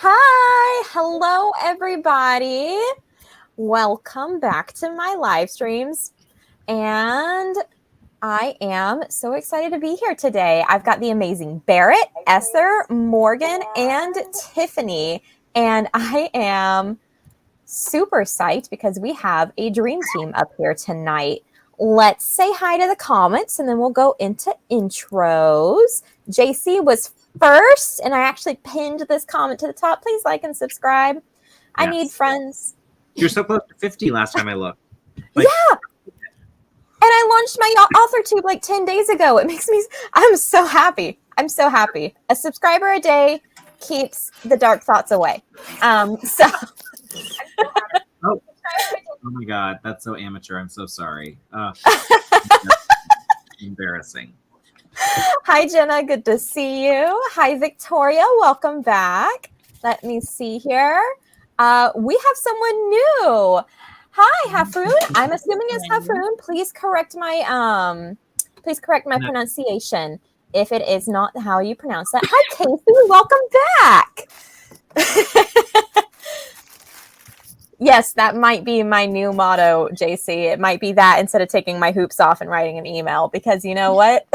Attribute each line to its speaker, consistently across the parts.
Speaker 1: Hi, hello everybody. Welcome back to my live streams. And I am so excited to be here today. I've got the amazing Barrett, Esther, Morgan, and Tiffany. And I am super psyched because we have a dream team up here tonight. Let's say hi to the comments and then we'll go into intros. JC was first, and I actually pinned this comment to the top. Please like and subscribe. Yes. I need friends.
Speaker 2: You're so close to 50 last time I looked.
Speaker 1: Yeah. And I launched my AuthorTube like 10 days ago. It makes me, I'm so happy. I'm so happy. A subscriber a day keeps the dark thoughts away.
Speaker 2: Oh my God, that's so amateur. I'm so sorry. Embarrassing.
Speaker 1: Hi, Jenna. Good to see you. Hi, Victoria. Welcome back. Let me see here. We have someone new. Hi, Hafoon. I'm assuming it's Hafoon. Please correct my pronunciation if it is not how you pronounce that. Hi, Casey. Welcome back. Yes, that might be my new motto, JC. It might be that instead of taking my hoops off and writing an email, because you know what?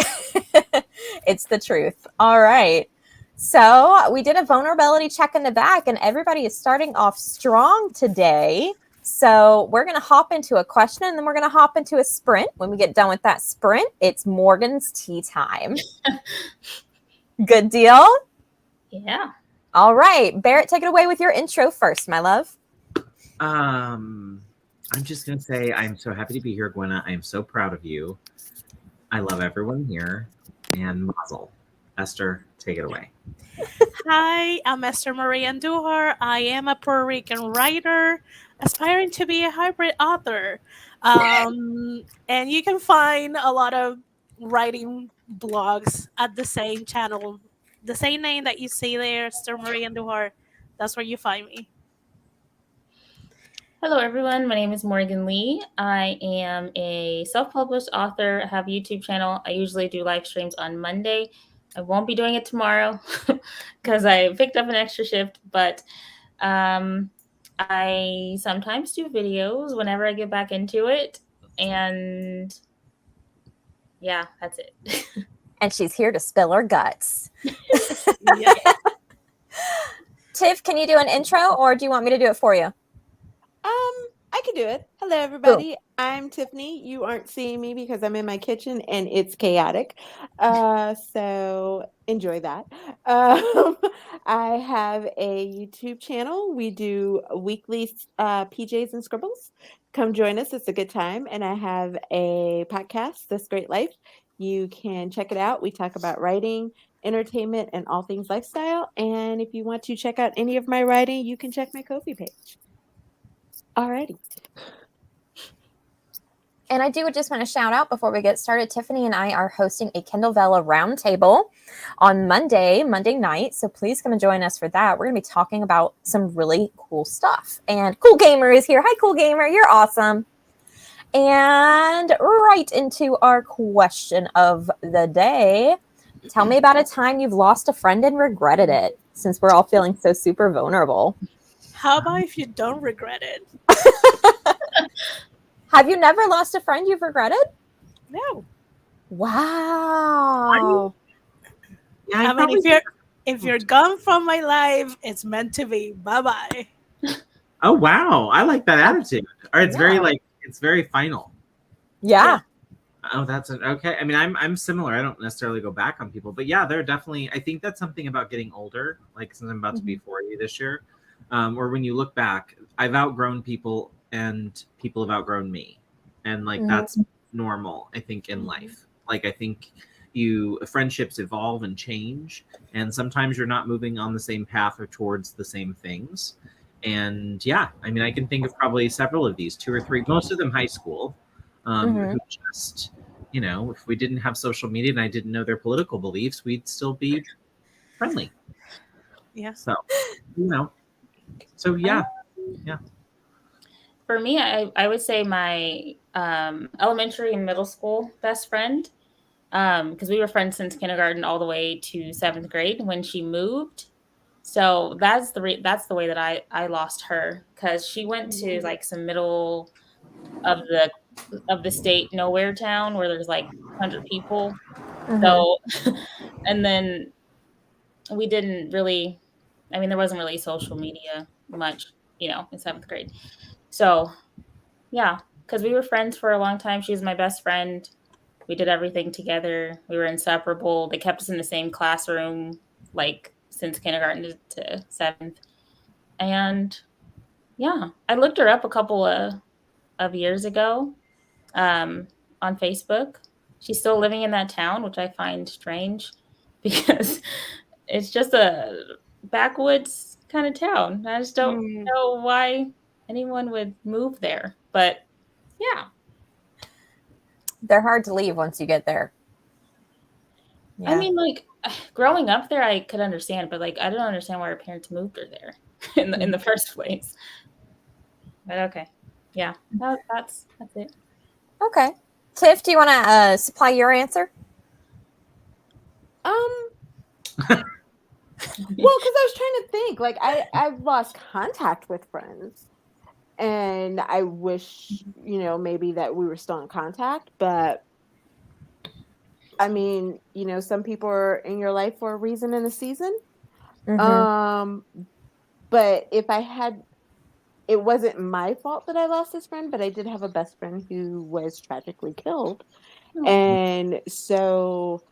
Speaker 1: It's the truth. All right. So we did a vulnerability check in the back, and everybody is starting off strong today. So we're going to hop into a question, and then we're going to hop into a sprint. When we get done with that sprint, it's Morgan's tea time. Good deal?
Speaker 3: Yeah.
Speaker 1: All right. Barrett, take it away with your intro first, my love.
Speaker 2: I'm just going to say I'm so happy to be here, Gwenna. I'm so proud of you. I love everyone here. And mazel. Esther, take it away.
Speaker 3: Hi, I'm Esther Marie Andujar. I am a Puerto Rican writer aspiring to be a hybrid author. And you can find a lot of writing blogs at the same channel, the same name that you see there, Esther Marie Andujar. That's where you find me.
Speaker 4: Hello, everyone. My name is Morgan Lee. I am a self-published author. I have a YouTube channel. I usually do live streams on Monday. I won't be doing it tomorrow because I picked up an extra shift, but I sometimes do videos whenever I get back into it. And yeah, that's it.
Speaker 1: And she's here to spill her guts.
Speaker 3: Yeah.
Speaker 1: Tiff, can you do an intro, or do you want me to do it for you?
Speaker 5: I can do it. Hello, everybody. I'm Tiffany. You aren't seeing me because I'm in my kitchen and it's chaotic. So enjoy that. I have a YouTube channel. We do weekly PJs and scribbles. Come join us. It's a good time. And I have a podcast, This Great Life. You can check it out. We talk about writing, entertainment, and all things lifestyle. And if you want to check out any of my writing, you can check my Ko-fi page. Alrighty.
Speaker 1: And I do just want to shout out before we get started, Tiffany and I are hosting a Kindle Vella roundtable on Monday night. So please come and join us for that. We're going to be talking about some really cool stuff. And Cool Gamer is here. Hi, Cool Gamer. You're awesome. And right into our question of the day. Tell me about a time you've lost a friend and regretted it, since we're all feeling so super vulnerable.
Speaker 3: How about if you don't regret it?
Speaker 1: Have you never lost a friend you've regretted?
Speaker 3: No.
Speaker 1: Wow.
Speaker 2: Yeah,
Speaker 3: I mean, if you're gone from my life, it's meant to be. Bye-bye.
Speaker 2: Oh, wow. I like that attitude. Or it's very final.
Speaker 1: Yeah.
Speaker 2: Oh, that's okay. I mean, I'm similar. I don't necessarily go back on people, but yeah, they're definitely, I think that's something about getting older, like since I'm about to be 40 this year, or when you look back, I've outgrown people and people have outgrown me. And like, that's normal, I think, in life. Like, I think friendships evolve and change. And sometimes you're not moving on the same path or towards the same things. And yeah, I mean, I can think of probably several of these, 2 or 3, most of them high school, who just, you know, if we didn't have social media and I didn't know their political beliefs, we'd still be friendly.
Speaker 3: Yeah.
Speaker 2: So, you know, so yeah.
Speaker 4: For me, I would say my elementary and middle school best friend, because we were friends since kindergarten all the way to 7th grade when she moved. So that's the way that I lost her, because she went to like some middle of the state nowhere town where there's like 100 people. So and then we didn't really, I mean, there wasn't really social media much, in 7th grade. So yeah, because we were friends for a long time. She was my best friend. We did everything together. We were inseparable. They kept us in the same classroom, like since kindergarten to 7th. And yeah, I looked her up a couple of years ago on Facebook. She's still living in that town, which I find strange because it's just a backwoods kind of town. I just don't know why anyone would move there. But yeah.
Speaker 1: They're hard to leave once you get there.
Speaker 4: Yeah. I mean, like, growing up there, I could understand, but like, I don't understand why her parents moved her there in the first place. But okay, yeah, that's it.
Speaker 1: Okay, Tiff, do you want to supply your answer?
Speaker 5: Well, because I was trying to think, like, I've lost contact with friends, and I wish, maybe that we were still in contact, but I mean, some people are in your life for a reason and a season. But if I had, it wasn't my fault that I lost this friend, but I did have a best friend who was tragically killed. And so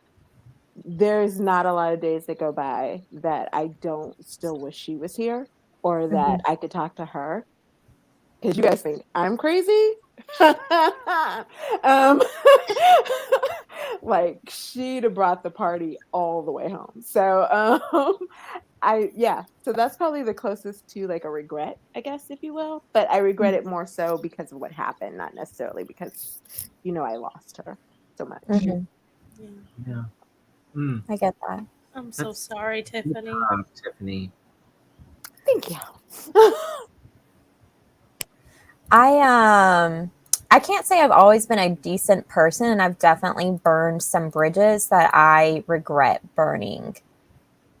Speaker 5: there's not a lot of days that go by that I don't still wish she was here, or that I could talk to her. Because you guys think I'm crazy? Like, she'd have brought the party all the way home. So so that's probably the closest to like a regret, I guess, if you will. But I regret it more so because of what happened, not necessarily because I lost her so much.
Speaker 2: Yeah.
Speaker 1: I get that.
Speaker 3: I'm so sorry, Tiffany.
Speaker 2: Tiffany.
Speaker 5: Thank you.
Speaker 1: I can't say I've always been a decent person, and I've definitely burned some bridges that I regret burning,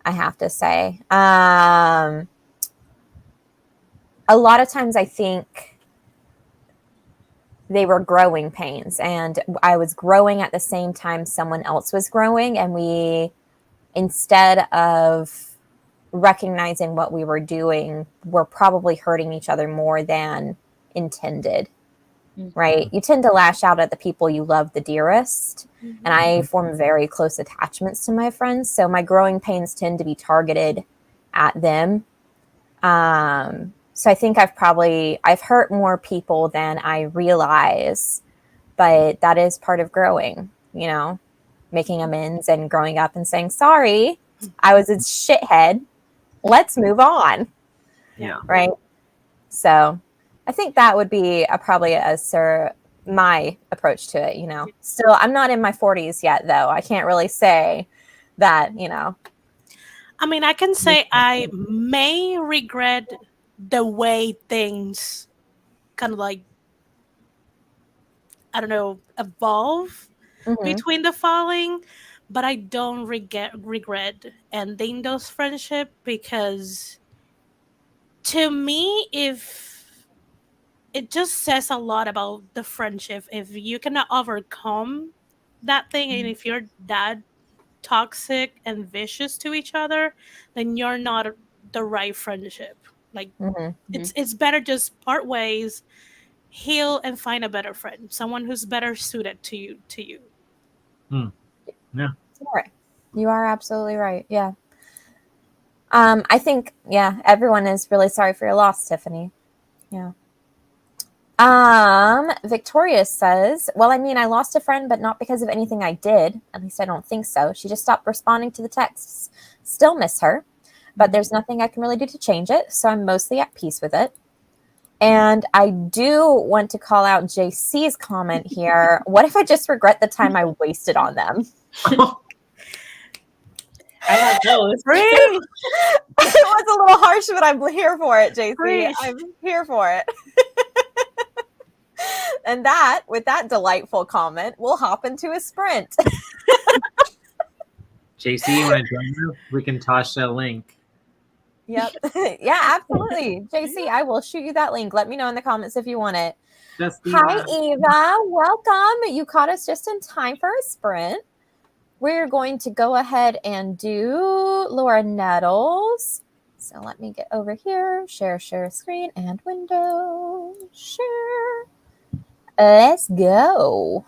Speaker 1: I have to say. A lot of times I think they were growing pains, and I was growing at the same time someone else was growing, and we, instead of recognizing what we were doing, were probably hurting each other more than intended. Right? You tend to lash out at the people you love the dearest, and I form very close attachments to my friends, so my growing pains tend to be targeted at them. So I think I've hurt more people than I realize, but that is part of growing, making amends and growing up and saying, sorry, I was a shithead. Let's move on.
Speaker 2: Yeah.
Speaker 1: Right? So I think that would be probably my approach to it, Still, I'm not in my 40s yet, though. I can't really say that,
Speaker 3: I mean, I can say I may regret the way things kind of like, I don't know, evolve between the falling, but I don't regret ending those friendship, because to me, if it just says a lot about the friendship if you cannot overcome that thing, and if you're that toxic and vicious to each other, then you're not the right friendship. Like, it's better just part ways, heal, and find a better friend, someone who's better suited to you.
Speaker 2: Yeah.
Speaker 1: Right. You are absolutely right. Yeah. I think, everyone is really sorry for your loss, Tiffany. Yeah. Victoria says, well, I mean, I lost a friend, but not because of anything I did. At least I don't think so. She just stopped responding to the texts. Still miss her, but there's nothing I can really do to change it. So I'm mostly at peace with it. And I do want to call out JC's comment here. What if I just regret the time I wasted on them?
Speaker 4: I have those.
Speaker 1: It was a little harsh, but I'm here for it, JC. I'm here for it. And with that delightful comment, we'll hop into a sprint.
Speaker 2: JC, you want to join us? We can toss a link.
Speaker 1: Yep. Yeah, absolutely. JC, I will shoot you that link. Let me know in the comments if you want it. Hi,
Speaker 2: Justina.
Speaker 1: Eva. Welcome. You caught us just in time for a sprint. We're going to go ahead and do Laura Nettles. So let me get over here. Share screen and window. Share. Let's go.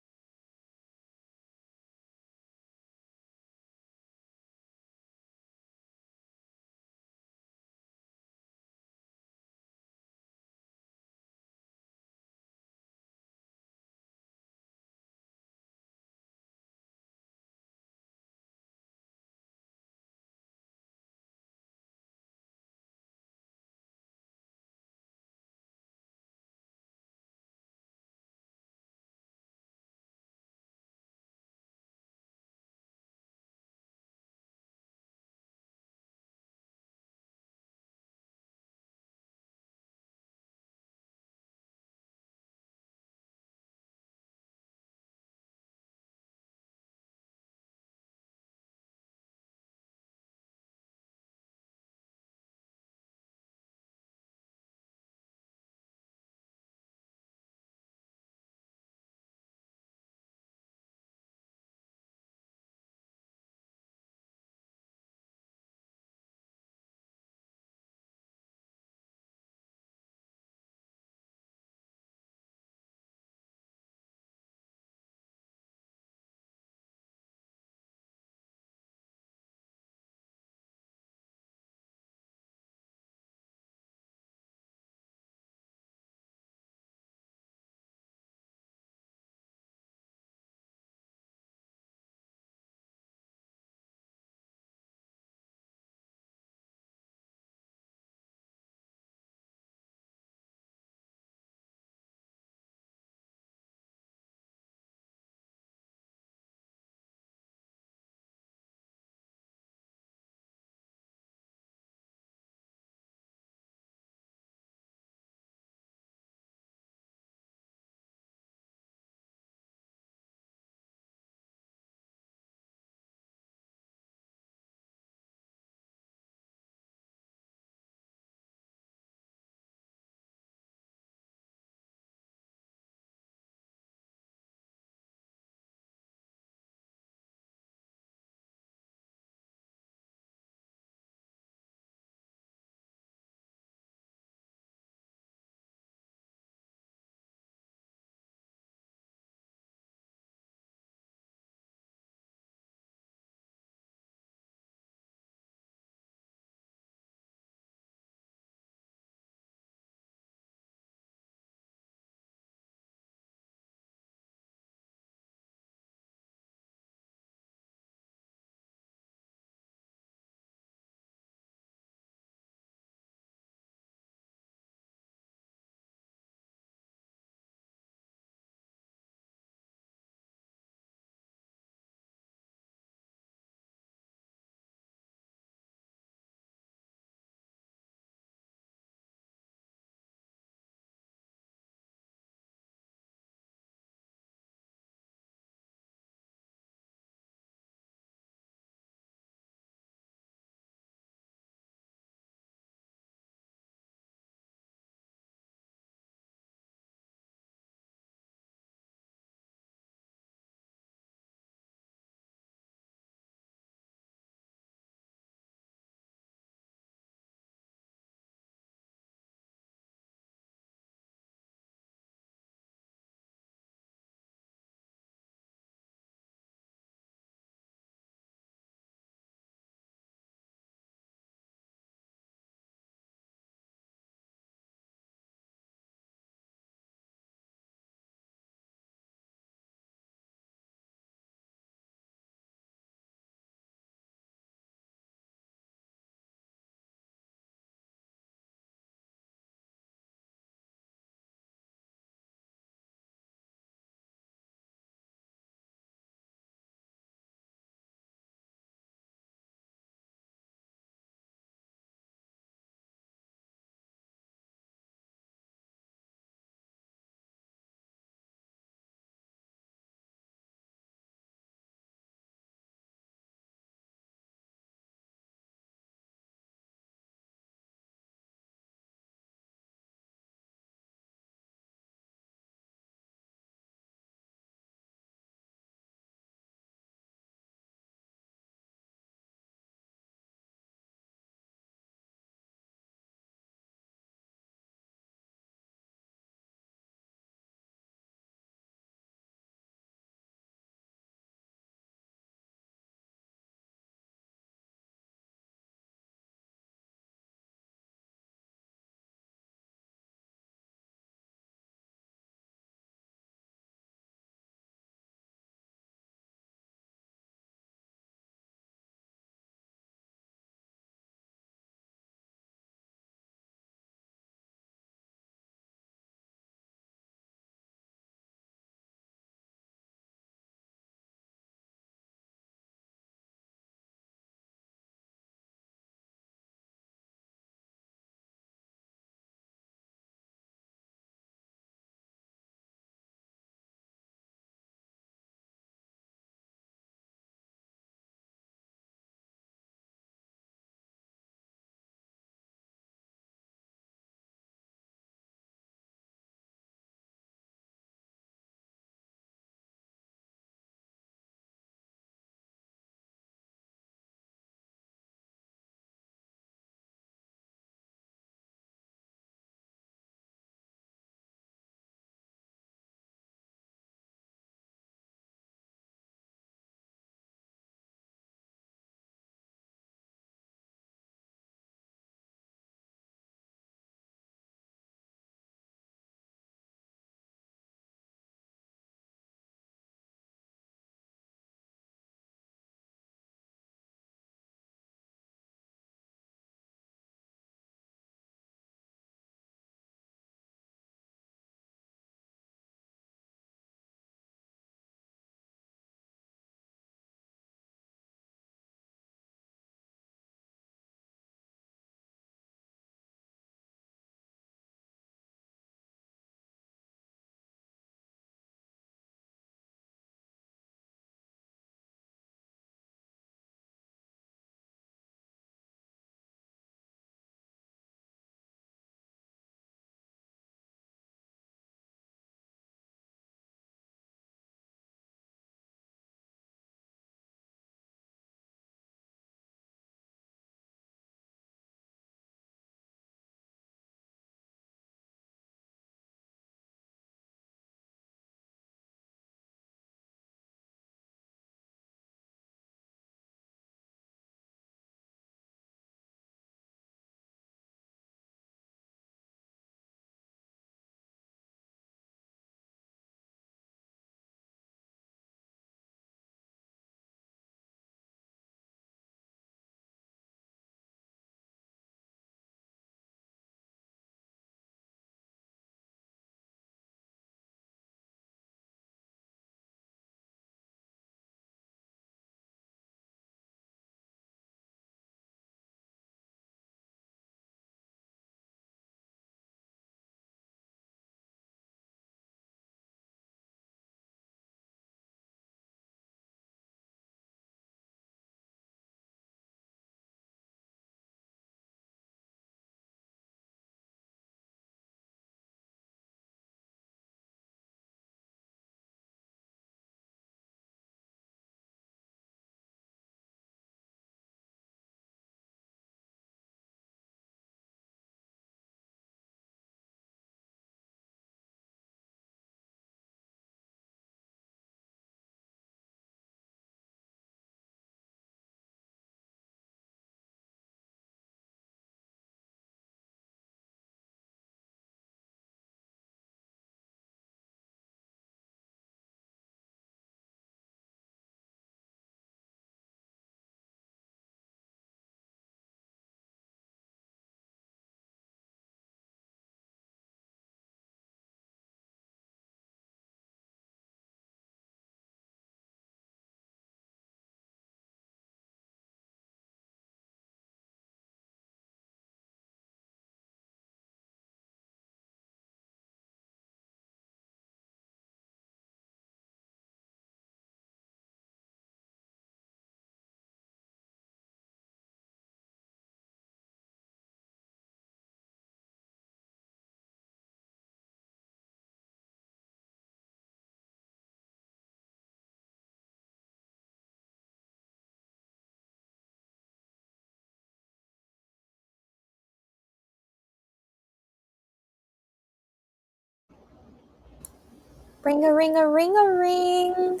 Speaker 1: Ring a ring a ring a ring.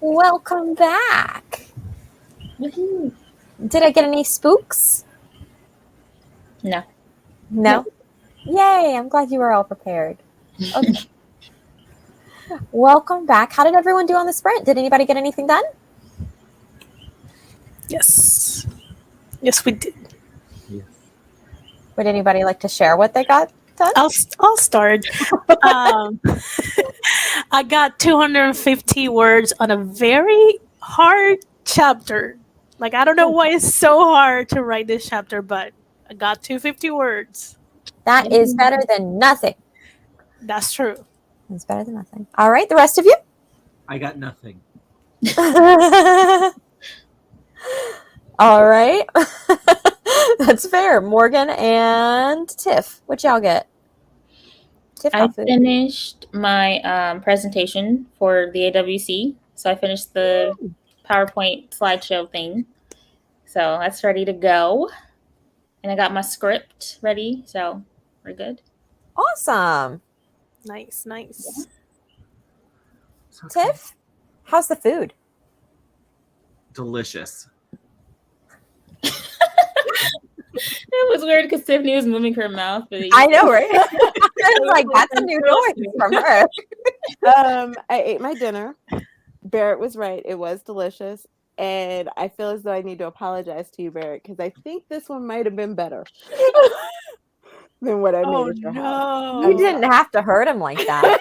Speaker 1: Welcome back.
Speaker 4: Woohoo.
Speaker 1: Did I get any spooks?
Speaker 4: No.
Speaker 1: No? Yay, I'm glad you were all prepared. Okay. Welcome back. How did everyone do on the sprint? Did anybody get anything done?
Speaker 3: Yes. Yes, we did.
Speaker 2: Yes.
Speaker 1: Would anybody like to share what they got done?
Speaker 3: I'll start. I got 250 words on a very hard chapter. Like, I don't know why it's so hard to write this chapter, but I got 250 words.
Speaker 1: That is better than nothing.
Speaker 3: That's true.
Speaker 1: It's better than nothing. All right, the rest of you?
Speaker 2: I got nothing.
Speaker 1: All right. That's fair. Morgan and Tiff, what y'all get? Tiff
Speaker 4: I
Speaker 1: got food.
Speaker 4: finished my presentation for the AWC. So I finished the PowerPoint slideshow thing. So that's ready to go. And I got my script ready. So we're good.
Speaker 1: Awesome.
Speaker 3: Nice, nice.
Speaker 2: It's okay.
Speaker 1: Tiff, how's the food?
Speaker 2: Delicious.
Speaker 4: It was weird because Tiffany was moving her mouth. But
Speaker 1: I know, right? I was like, that's a new noise from her.
Speaker 5: I ate my dinner. Barrett was right. It was delicious. And I feel as though I need to apologize to you, Barrett, because I think this one might have been better than what I made at your house.
Speaker 1: You didn't have to hurt him like that.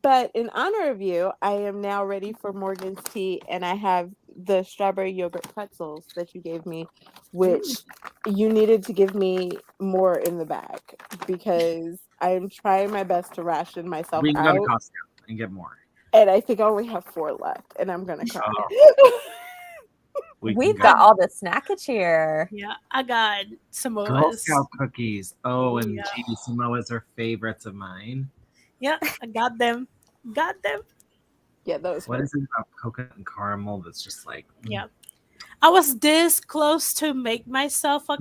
Speaker 5: But in honor of you, I am now ready for Morgan's tea, and I have the strawberry yogurt pretzels that you gave me, which you needed to give me more in the bag because I am trying my best to ration myself
Speaker 2: We can go to
Speaker 5: out.
Speaker 2: Costco and get more.
Speaker 5: And I think I only have 4 left, and I'm gonna cry.
Speaker 1: We've got all the snackage here.
Speaker 3: Yeah, I got
Speaker 2: Girl
Speaker 3: Samoas.
Speaker 2: Scout cookies. Oh, and
Speaker 3: Yeah.
Speaker 2: gee, Samoas are favorites of mine.
Speaker 3: Yeah, I got them. Got them.
Speaker 5: Yeah, those.
Speaker 2: What is it about coconut and caramel that's just like
Speaker 3: Yeah. I was this close to make myself a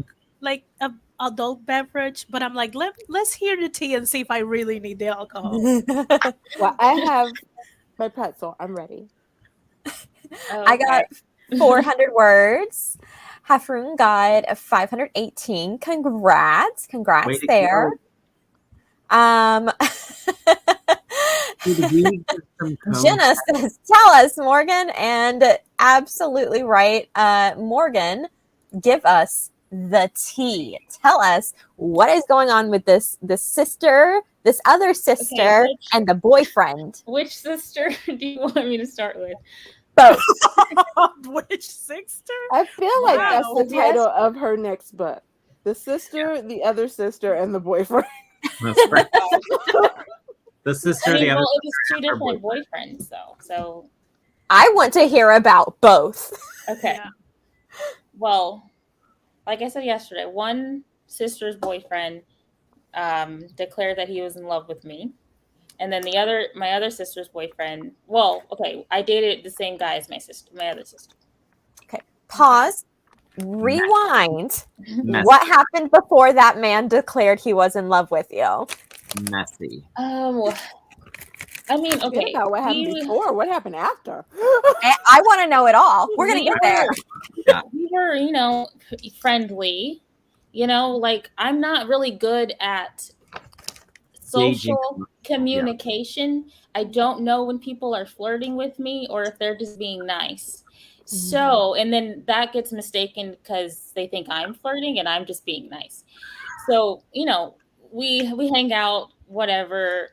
Speaker 3: adult beverage, but I'm like, let's hear the tea and see if I really need the alcohol.
Speaker 5: Well, I have my pretzel. I'm ready.
Speaker 1: I got 400 words. Hafrun got 518. Congrats
Speaker 2: Way to
Speaker 1: there. Jenna says, tell us, Morgan. And absolutely right. Morgan, give us the tea. Tell us what is going on with this other sister, and the boyfriend.
Speaker 4: Which sister do you want me to start with?
Speaker 1: Both.
Speaker 3: Which sister?
Speaker 5: I feel like that's
Speaker 3: Wow.
Speaker 5: the title of her next book. The sister, the other sister, and the boyfriend.
Speaker 2: That's right. The sister, the other
Speaker 4: it was
Speaker 2: sister,
Speaker 4: two
Speaker 2: and her
Speaker 4: different boyfriends, though. So
Speaker 1: I want to hear about both.
Speaker 4: okay.
Speaker 3: Yeah.
Speaker 4: Well, like I said yesterday, one sister's boyfriend declared that he was in love with me. And then my other sister's boyfriend, I dated the same guy as my other sister.
Speaker 1: Okay, pause, rewind.
Speaker 2: Messy.
Speaker 1: What happened before that man declared he was in love with you?
Speaker 2: Messy.
Speaker 4: I mean, okay.
Speaker 5: About what happened before? What happened after?
Speaker 1: I want to know it all. We're going to get there.
Speaker 4: We were, friendly. Like I'm not really good at social communication. I don't know when people are flirting with me or if they're just being nice. So, and then that gets mistaken because they think I'm flirting and I'm just being nice. So, we hang out, whatever.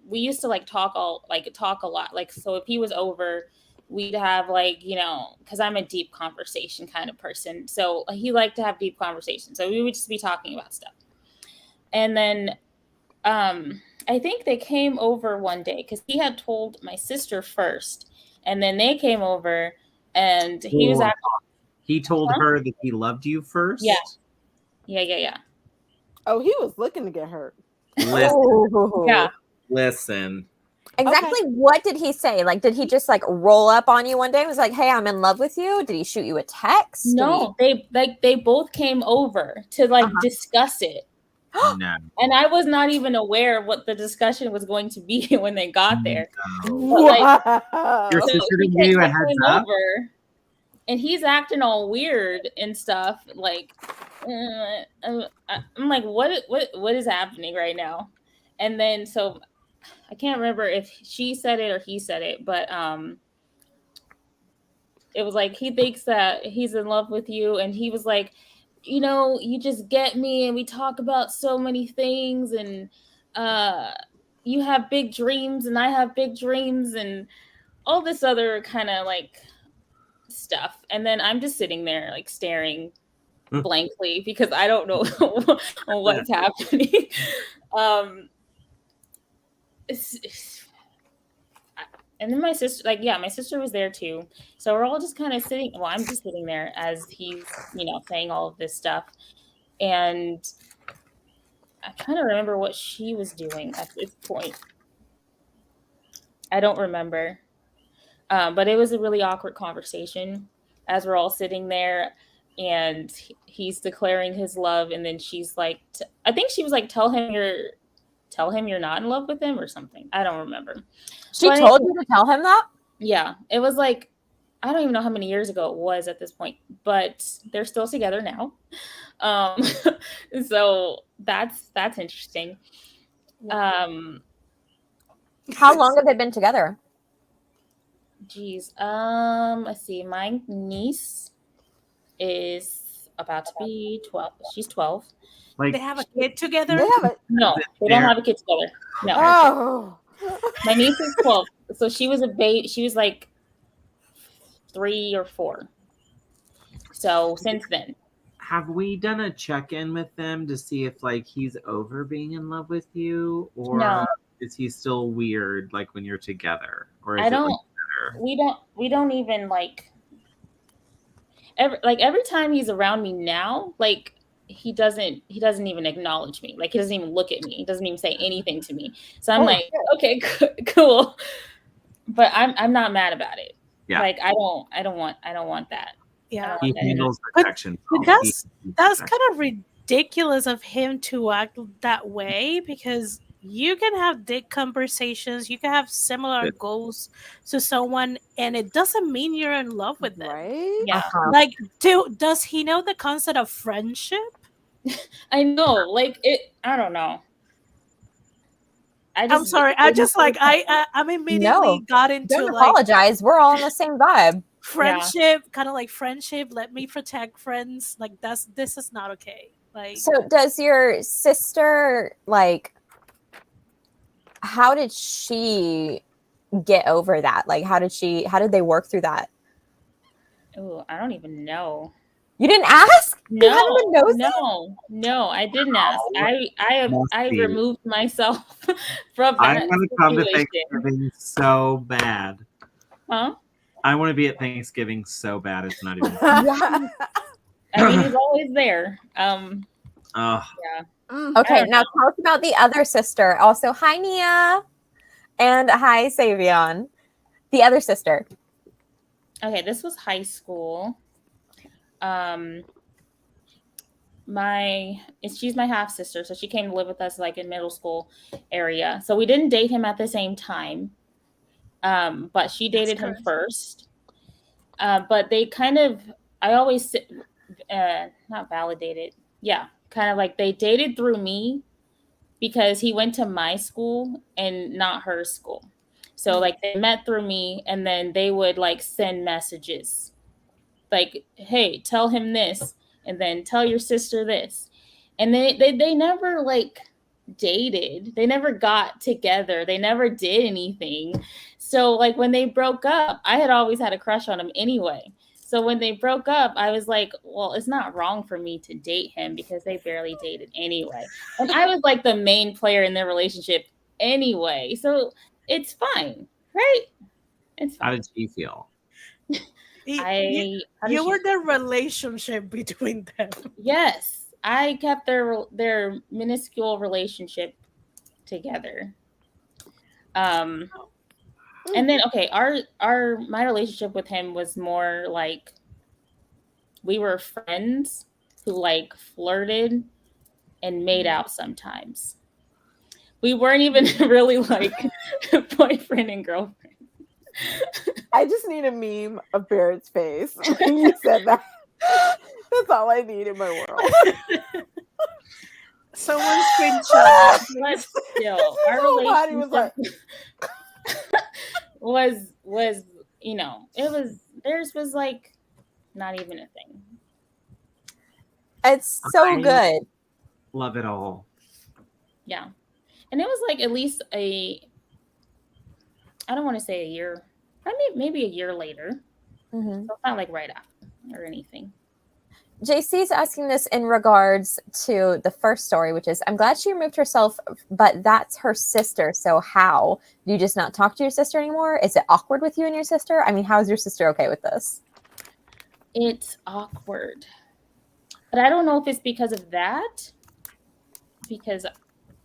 Speaker 4: We used to talk a lot. Like, so if he was over, we'd have because I'm a deep conversation kind of person. So he liked to have deep conversations. So we would just be talking about stuff. And then I think they came over one day because he had told my sister first, and then they came over, and he was
Speaker 2: he told her that he loved you first.
Speaker 4: Yeah.
Speaker 5: Oh, he was looking to get hurt.
Speaker 2: Listen.
Speaker 1: Exactly. Okay. What did he say? Did he just roll up on you one day and was like, "Hey, I'm in love with you"? Did he shoot you a text?
Speaker 4: No, they both came over to discuss it.
Speaker 2: No.
Speaker 4: And I was not even aware of what the discussion was going to be when they got there.
Speaker 2: No.
Speaker 4: But like,
Speaker 2: Your
Speaker 4: so
Speaker 2: sister
Speaker 4: he
Speaker 2: didn't give you a
Speaker 4: came
Speaker 2: heads up?
Speaker 4: over, and he's acting all weird and stuff. Like, I'm like, what is happening right now? And then so I can't remember if she said it or he said it, but it was like he thinks that he's in love with you, and he was like, you know, you just get me, and we talk about so many things, and you have big dreams, and I have big dreams, and all this other kind of like stuff. And then I'm just sitting there like staring blankly because I don't know what's happening. And then my sister, my sister was there too. So we're all just kind of sitting. Well, I'm just sitting there as he's, saying all of this stuff. And I'm trying to remember what she was doing at this point. I don't remember. But it was a really awkward conversation as we're all sitting there, and he's declaring his love. And then she's like, I think she was like, tell him you're not in love with him or something. I don't remember.
Speaker 1: She told you to tell him that?
Speaker 4: Yeah. It was like, I don't even know how many years ago it was at this point, but they're still together now. So that's interesting.
Speaker 1: How long have they been together?
Speaker 4: Geez. Let's see. My niece is about to be 12. She's 12.
Speaker 2: Like,
Speaker 3: They have a kid together?
Speaker 4: No, they don't have a kid together. No.
Speaker 5: Oh.
Speaker 4: My niece is 12. So she was a baby. She was like 3 or 4. So since then.
Speaker 2: have we done a check-in with them to see if like he's over being in love with you, or
Speaker 4: No.
Speaker 2: is he still weird like when you're together? Or is
Speaker 4: I
Speaker 2: it,
Speaker 4: don't.
Speaker 2: like, better?
Speaker 4: We don't even like. Every time he's around me now, like he doesn't even acknowledge me. Like he doesn't even look at me. He doesn't even say anything to me. So I'm like, okay, cool. But I'm not mad about it.
Speaker 2: Yeah.
Speaker 4: Like I don't want that.
Speaker 3: Yeah.
Speaker 2: He handles
Speaker 3: But
Speaker 2: protection.
Speaker 3: that's kind of ridiculous of him to act that way, because you can have deep conversations, you can have similar goals to someone, and it doesn't mean you're in love with them.
Speaker 5: Right?
Speaker 4: Yeah.
Speaker 3: Like, does he know the concept of friendship?
Speaker 4: I know. Like it. I don't know.
Speaker 3: I'm sorry. I just like I immediately got into
Speaker 1: Don't
Speaker 3: like
Speaker 1: apologize. We're all on the same vibe.
Speaker 3: friendship, kind of like friendship. Let me protect friends. Like this is not okay. Like,
Speaker 1: So does your sister, like, how did she get over that? Like, how did they work through that?
Speaker 4: Oh, I don't even know.
Speaker 1: You didn't ask?
Speaker 4: No,
Speaker 1: You haven't been nosy?
Speaker 4: no, I didn't ask. I removed myself from that
Speaker 2: I want to come to
Speaker 4: situation.
Speaker 2: Thanksgiving so bad.
Speaker 4: Huh?
Speaker 2: I want to be at Thanksgiving so bad. It's not even.
Speaker 1: Yeah.
Speaker 4: I mean, he's always there.
Speaker 2: Oh,
Speaker 4: Yeah.
Speaker 1: Okay, now tell us about the other sister. Also, hi, Nia. And hi, Savion. The other sister.
Speaker 4: Okay, this was high school. She's my half sister, so she came to live with us like in middle school area. So we didn't date him at the same time, but she dated him first. But they kind of, I always not validated, yeah, kind of like they dated through me because he went to my school and not her school. So like they met through me, and then they would like send messages like, hey, tell him this, and then tell your sister this. And they never like dated. They never got together. They never did anything. So like when they broke up, I had always had a crush on him anyway. So when they broke up, I was like, well, it's not wrong for me to date him because they barely dated anyway. And I was like the main player in their relationship anyway. So it's fine, right? It's fine.
Speaker 2: how did she feel?
Speaker 3: you were the relationship between them.
Speaker 4: Yes, I kept their minuscule relationship together. And then okay, my relationship with him was more like we were friends who like flirted and made out sometimes. We weren't even really like boyfriend and girlfriend.
Speaker 5: I just need a meme of Barrett's face when you said that. That's all I need in my world.
Speaker 3: Someone screenshot.
Speaker 4: But still, our
Speaker 5: Whole body was like,
Speaker 4: was you know, it was, theirs was like not even a thing.
Speaker 1: It's so
Speaker 2: I-
Speaker 1: good.
Speaker 2: Love it all.
Speaker 4: Yeah. And it was like at least I don't want to say a year, maybe a year later.
Speaker 1: Mhm.
Speaker 4: So it's not like right after or anything.
Speaker 1: JC's asking this in regards to the first story, which is, I'm glad she removed herself, but that's her sister. So how? Do you just not talk to your sister anymore? Is it awkward with you and your sister? I mean, how is your sister okay with this?
Speaker 4: It's awkward. But I don't know if it's because of that. Because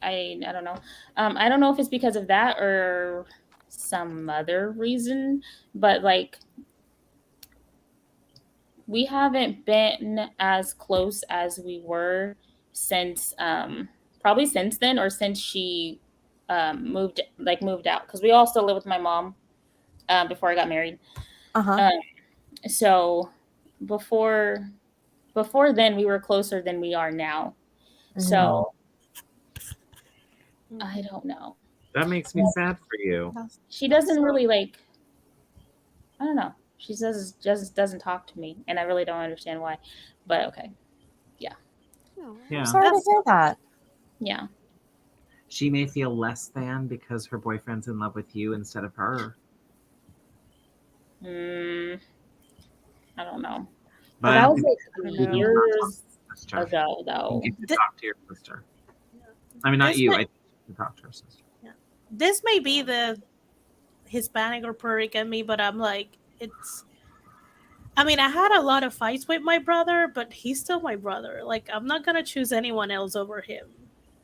Speaker 4: I don't know. I don't know if it's because of that or some other reason. But like, we haven't been as close as we were since probably since then, or since she moved out, because we all still live with my mom before I got married. So before then we were closer than we are now. So I don't know.
Speaker 2: That makes me sad for you.
Speaker 4: She doesn't really like, I don't know. She just doesn't talk to me, and I really don't understand why. But okay.
Speaker 2: Yeah.
Speaker 1: I'm sorry to hear that.
Speaker 4: Yeah.
Speaker 2: She may feel less than because her boyfriend's in love with you instead of her.
Speaker 4: I don't know.
Speaker 2: But
Speaker 4: that was
Speaker 3: I
Speaker 4: like
Speaker 3: know.
Speaker 4: years ago, though.
Speaker 2: You can talk to your sister. I mean, not you. I think you can talk to her sister.
Speaker 3: Yeah. This may be the Hispanic or Puerto Rican me, but I'm like, I mean, I had a lot of fights with my brother, but he's still my brother. Like, I'm not gonna choose anyone else over him.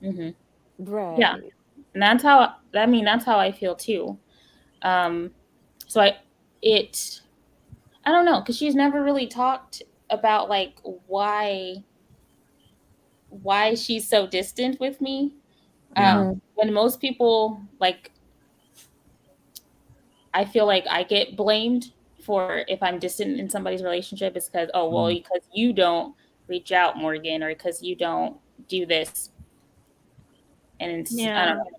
Speaker 4: Mm-hmm.
Speaker 5: right.
Speaker 4: Yeah, and that's how I feel too. So I don't know, because she's never really talked about like why she's so distant with me. When most people, like, I feel like I get blamed for if I'm distant in somebody's relationship, it's because, oh, well, because you don't reach out, Morgan, or because you don't do this. And it's, I don't know.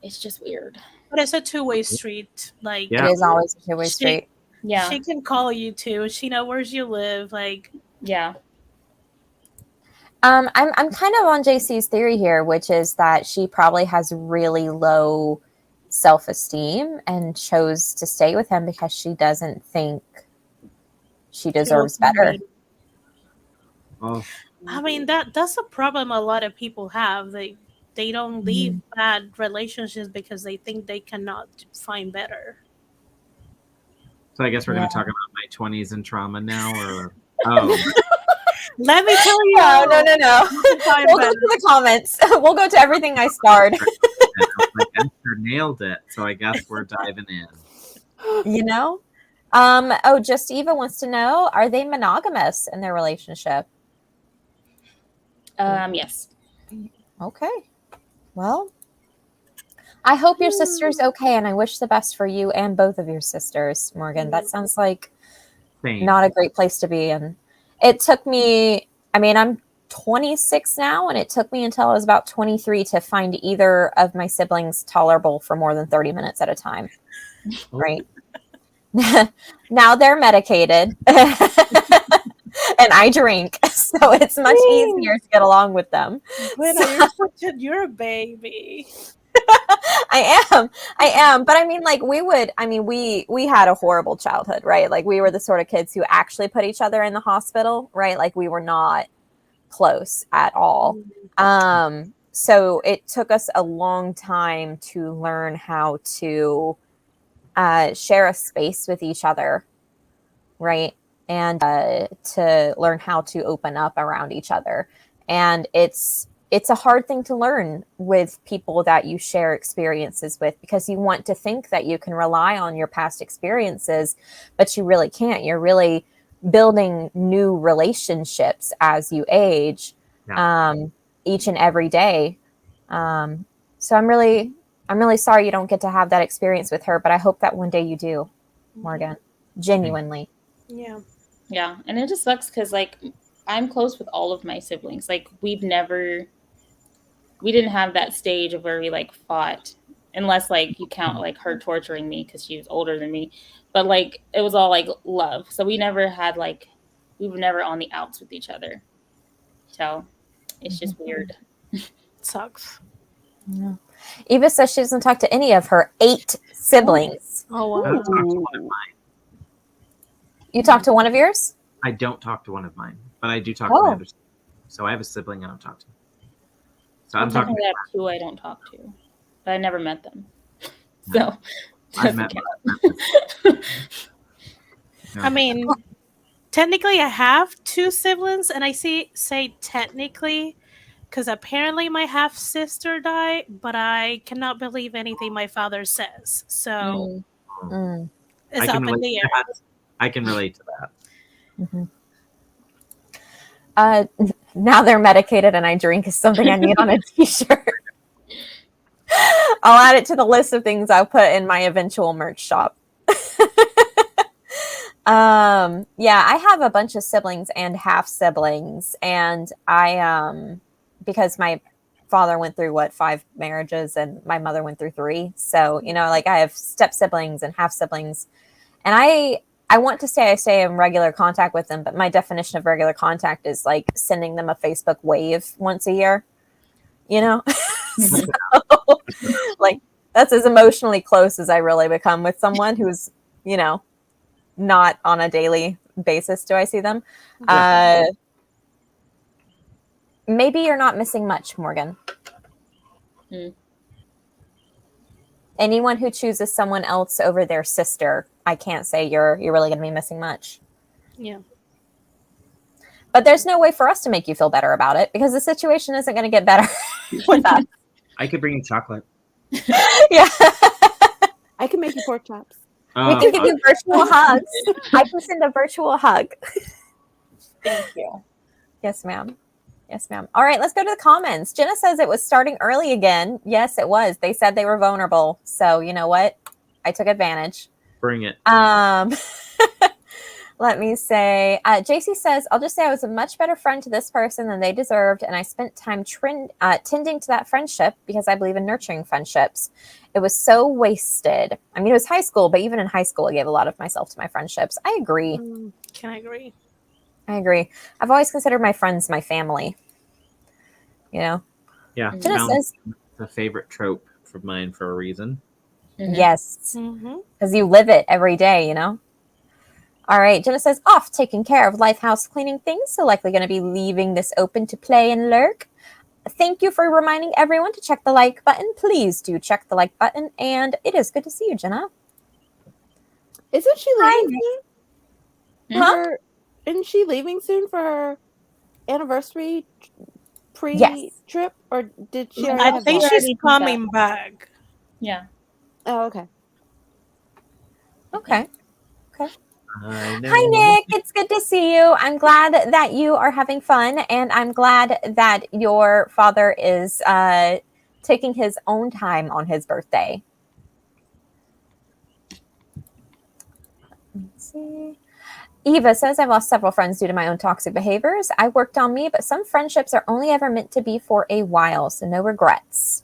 Speaker 4: It's just weird.
Speaker 3: But it's a two-way street. Like,
Speaker 1: It is always a two-way street.
Speaker 4: Yeah.
Speaker 3: She can call you too. She knows where you live. Like,
Speaker 4: yeah.
Speaker 1: I'm kind of on JC's theory here, which is that she probably has really low self-esteem and chose to stay with him because she doesn't think she deserves better.
Speaker 2: Oh.
Speaker 3: I mean, that's a problem a lot of people have. They don't leave bad relationships because they think they cannot find better.
Speaker 2: So I guess we're going to talk about my 20s and trauma now, or
Speaker 3: Let me tell you.
Speaker 1: No. We'll go to the comments. We'll go to everything I starred.
Speaker 2: Like, Esther nailed it. So I guess we're diving in.
Speaker 1: You know? Just Eva wants to know, are they monogamous in their relationship?
Speaker 4: Yes.
Speaker 1: Okay. Well, I hope your sister's okay, and I wish the best for you and both of your sisters, Morgan. That sounds like not a great place to be. And it took me, I mean, I'm 26 now, and it took me until I was about 23 to find either of my siblings tolerable for more than 30 minutes at a time. Right? Now they're medicated. And I drink, so it's much easier to get along with them.
Speaker 3: You're a baby.
Speaker 1: I am. But I mean, like, we had a horrible childhood, right? Like, we were the sort of kids who actually put each other in the hospital, right? Like, we were not close at all. So it took us a long time to learn how to share a space with each other, right? And to learn how to open up around each other. And it's a hard thing to learn with people that you share experiences with, because you want to think that you can rely on your past experiences, but you really can't. You're really building new relationships as you age. each and every day. So I'm really sorry you don't get to have that experience with her, but I hope that one day you do, Morgan. Genuinely.
Speaker 3: Yeah.
Speaker 4: Yeah, and it just sucks because like I'm close with all of my siblings. Like we didn't have that stage of where we like fought, unless like you count like her torturing me because she was older than me. But like it was all like love. So we never had like we were never on the outs with each other. So it's just weird.
Speaker 3: Sucks.
Speaker 1: Yeah. Eva says she doesn't talk to any of her 8 siblings.
Speaker 3: Oh,
Speaker 2: I
Speaker 3: wow.
Speaker 2: don't talk to one of mine.
Speaker 1: You talk to one of yours?
Speaker 2: I don't talk to one of mine, but I do talk to
Speaker 1: Oh.
Speaker 2: my other sibling. So I have a sibling I don't talk to. So I'm talking
Speaker 4: Technically, I have 2 I don't talk to, but I never met them. So
Speaker 2: I met
Speaker 3: I mean, technically, I have 2 siblings, and I say technically because apparently my half sister died, but I cannot believe anything my father says. So
Speaker 1: Mm.
Speaker 3: it's
Speaker 2: I
Speaker 3: up
Speaker 2: can
Speaker 3: in
Speaker 2: relate
Speaker 3: the
Speaker 2: to
Speaker 3: air.
Speaker 2: that. I can relate to that.
Speaker 1: Now they're medicated and I drink is something I need on a t-shirt. I'll add it to the list of things I'll put in my eventual merch shop. Yeah, I have a bunch of siblings and half siblings, and I because my father went through 5 marriages and my mother went through 3. So, like I have step siblings and half siblings, and I want to say I stay in regular contact with them, but my definition of regular contact is like sending them a Facebook wave once a year, So, like that's as emotionally close as I really become with someone who's, not on a daily basis do I see them. Maybe you're not missing much, Morgan. Anyone who chooses someone else over their sister, I can't say you're really going to be missing much.
Speaker 3: Yeah.
Speaker 1: But there's no way for us to make you feel better about it because the situation isn't going to get better with us.
Speaker 2: I could bring you chocolate.
Speaker 1: Yeah.
Speaker 5: I can make you pork chops.
Speaker 1: We can give you virtual hugs. I can send a virtual hug.
Speaker 4: Thank you.
Speaker 1: Yes, ma'am. Yes, ma'am. All right, let's go to the comments. Jenna says it was starting early again. Yes, it was. They said they were vulnerable. So you know what? I took advantage.
Speaker 2: Bring it.
Speaker 1: Let me say, JC says, I'll just say I was a much better friend to this person than they deserved. And I spent time tending to that friendship because I believe in nurturing friendships. It was so wasted. I mean, it was high school, but even in high school, I gave a lot of myself to my friendships. I agree.
Speaker 3: Can I agree?
Speaker 1: I agree. I've always considered my friends my family.
Speaker 2: Yeah.
Speaker 1: Jenna says,
Speaker 2: the favorite trope for mine for a reason.
Speaker 1: Yes. Because you live it every day, All right. Jenna says, off taking care of life house cleaning things. So likely going to be leaving this open to play and lurk. Thank you for reminding everyone to check the like button. Please do check the like button. And it is good to see you, Jenna.
Speaker 5: Isn't she leaving soon?
Speaker 1: Huh?
Speaker 5: Isn't she leaving soon for her anniversary pre-trip? Or did she already
Speaker 3: I
Speaker 5: have
Speaker 3: think
Speaker 5: that?
Speaker 3: she's coming back.
Speaker 4: Yeah.
Speaker 5: Oh, okay.
Speaker 1: Okay.
Speaker 2: I know.
Speaker 1: Hi, Nick. It's good to see you. I'm glad that you are having fun, and I'm glad that your father is taking his own time on his birthday. Let's see. Eva says, I've lost several friends due to my own toxic behaviors. I worked on me, but some friendships are only ever meant to be for a while, so no regrets.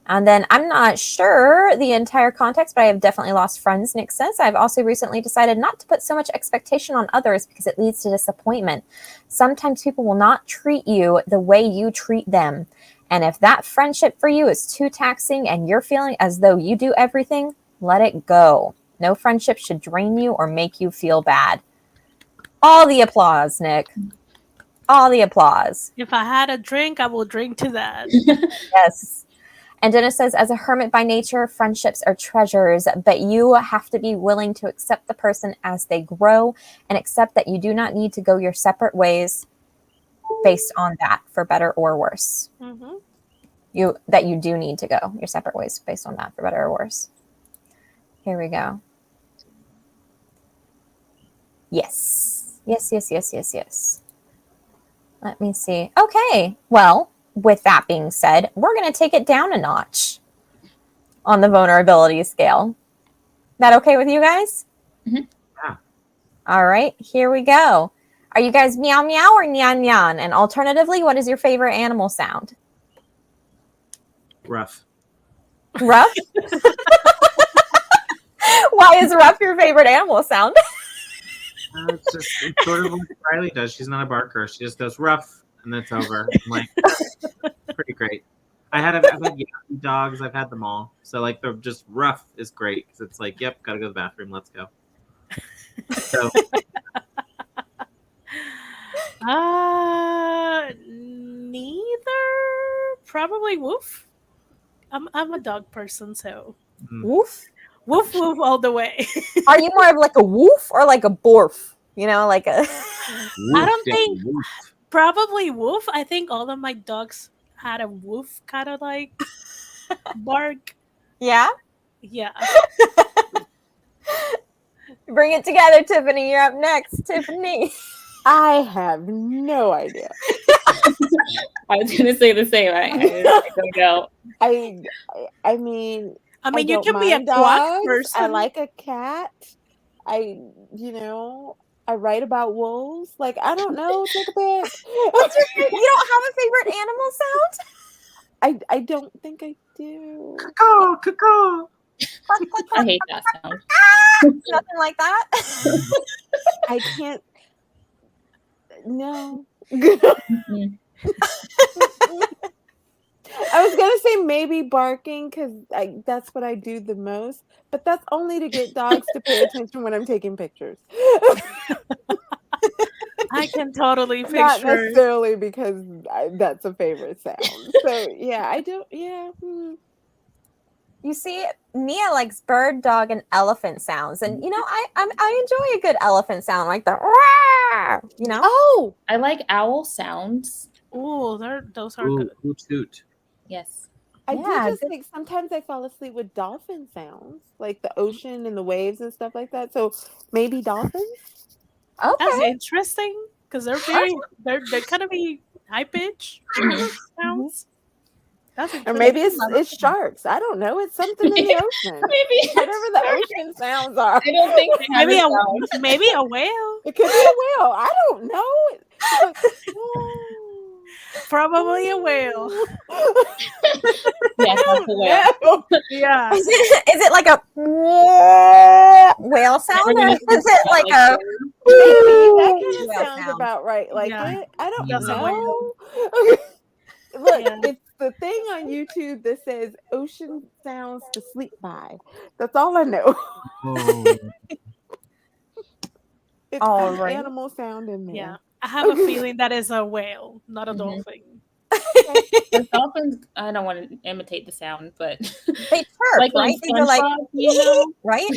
Speaker 1: And then I'm not sure the entire context, but I have definitely lost friends, Nick says. I've also recently decided not to put so much expectation on others because it leads to disappointment. Sometimes people will not treat you the way you treat them. And if that friendship for you is too taxing and you're feeling as though you do everything, let it go. No friendship should drain you or make you feel bad. All the applause, Nick. All the applause.
Speaker 3: If I had a drink, I will drink to that.
Speaker 1: Yes. And Dennis says, as a hermit by nature, friendships are treasures, but you have to be willing to accept the person as they grow and accept that you do not need to go your separate ways based on that, for better or worse. You do need to go your separate ways based on that, for better or worse. Here we go. Yes. Let me see. Okay. Well, with that being said, we're going to take it down a notch on the vulnerability scale. That okay with you guys?
Speaker 4: Mhm.
Speaker 2: Yeah.
Speaker 1: All right. Here we go. Are you guys meow meow or nyan nyan? And alternatively, what is your favorite animal sound?
Speaker 2: Rough.
Speaker 1: Rough? Why is rough your favorite animal sound?
Speaker 2: It's sort of like Riley does. She's not a barker. She just does rough, and that's over. I'm like, pretty great. I've had yappy dogs. I've had them all. So like the just rough is great because it's like, yep, gotta go to the bathroom. Let's go. So
Speaker 3: Neither. Probably woof. I'm a dog person, so
Speaker 1: Woof?
Speaker 3: woof woof all the way.
Speaker 1: Are you more of like a woof or like a borf? You know, like a...
Speaker 3: I don't think probably woof. I think all of my dogs had a woof kind of like bark.
Speaker 1: Yeah?
Speaker 3: Yeah.
Speaker 1: Bring it together, Tiffany. You're up next. Tiffany.
Speaker 5: I have no idea.
Speaker 4: I was gonna say the same. I don't know.
Speaker 5: I mean,
Speaker 3: I mean, you
Speaker 5: don't
Speaker 3: can be a
Speaker 5: mind
Speaker 3: quack
Speaker 5: dogs.
Speaker 3: person.
Speaker 5: I like a cat. I write about wolves. Like, I don't know. Take a pick.
Speaker 1: You don't have a favorite animal sound?
Speaker 5: I don't think I do.
Speaker 2: caw, caw.
Speaker 4: I hate that sound.
Speaker 1: Nothing like that?
Speaker 5: I can't. No.
Speaker 4: Mhm.
Speaker 5: I was gonna say maybe barking because that's what I do the most, but that's only to get dogs to pay attention when I'm taking pictures.
Speaker 3: I can totally
Speaker 5: Not
Speaker 3: picture.
Speaker 5: necessarily because that's a favorite sound. So yeah, I don't. Yeah.
Speaker 1: You see, Mia likes bird, dog, and elephant sounds, and I enjoy a good elephant sound, like the "Rawr," you know.
Speaker 5: Oh,
Speaker 4: I like owl sounds.
Speaker 3: Ooh, those are
Speaker 2: Ooh,
Speaker 3: good.
Speaker 2: hoot toot.
Speaker 4: Yes.
Speaker 5: I
Speaker 1: Yeah,
Speaker 5: do just
Speaker 1: good.
Speaker 5: think sometimes I fall asleep with dolphin sounds, like the ocean and the waves and stuff like that. So maybe dolphins.
Speaker 3: That's
Speaker 1: Okay.
Speaker 3: interesting because they're kind of be high pitch sounds. That's
Speaker 5: Or
Speaker 3: interesting.
Speaker 5: maybe it's sharks. I don't know. It's something in the ocean.
Speaker 4: Maybe
Speaker 5: Whatever the ocean sounds are.
Speaker 4: I don't think they have
Speaker 3: maybe
Speaker 4: a
Speaker 3: a
Speaker 4: sound.
Speaker 3: maybe a whale.
Speaker 5: It could be a whale. I don't know. It's like,
Speaker 3: Probably a whale.
Speaker 4: Yes, that's a whale.
Speaker 5: no.
Speaker 3: Yeah.
Speaker 1: Is it like a whale sound,
Speaker 4: We're
Speaker 1: or
Speaker 4: gonna
Speaker 1: is it like a
Speaker 5: Maybe that kind of
Speaker 1: whale
Speaker 5: sounds
Speaker 1: sound?
Speaker 5: about right. Like
Speaker 3: Yeah.
Speaker 5: it. I don't
Speaker 3: That's a
Speaker 5: know. Look,
Speaker 3: Yeah.
Speaker 5: it's the thing on YouTube that says ocean sounds to sleep by. That's all I know.
Speaker 2: Oh.
Speaker 5: It's
Speaker 1: All
Speaker 5: some
Speaker 1: right.
Speaker 5: animal sound in there.
Speaker 3: Yeah. I have a feeling that is a whale, not a
Speaker 4: Mhm.
Speaker 3: dolphin.
Speaker 4: The dolphins, I don't want to imitate the sound, but
Speaker 1: They chirp,
Speaker 4: like on
Speaker 1: right? They go like,
Speaker 4: SpongeBob, you know?
Speaker 1: right?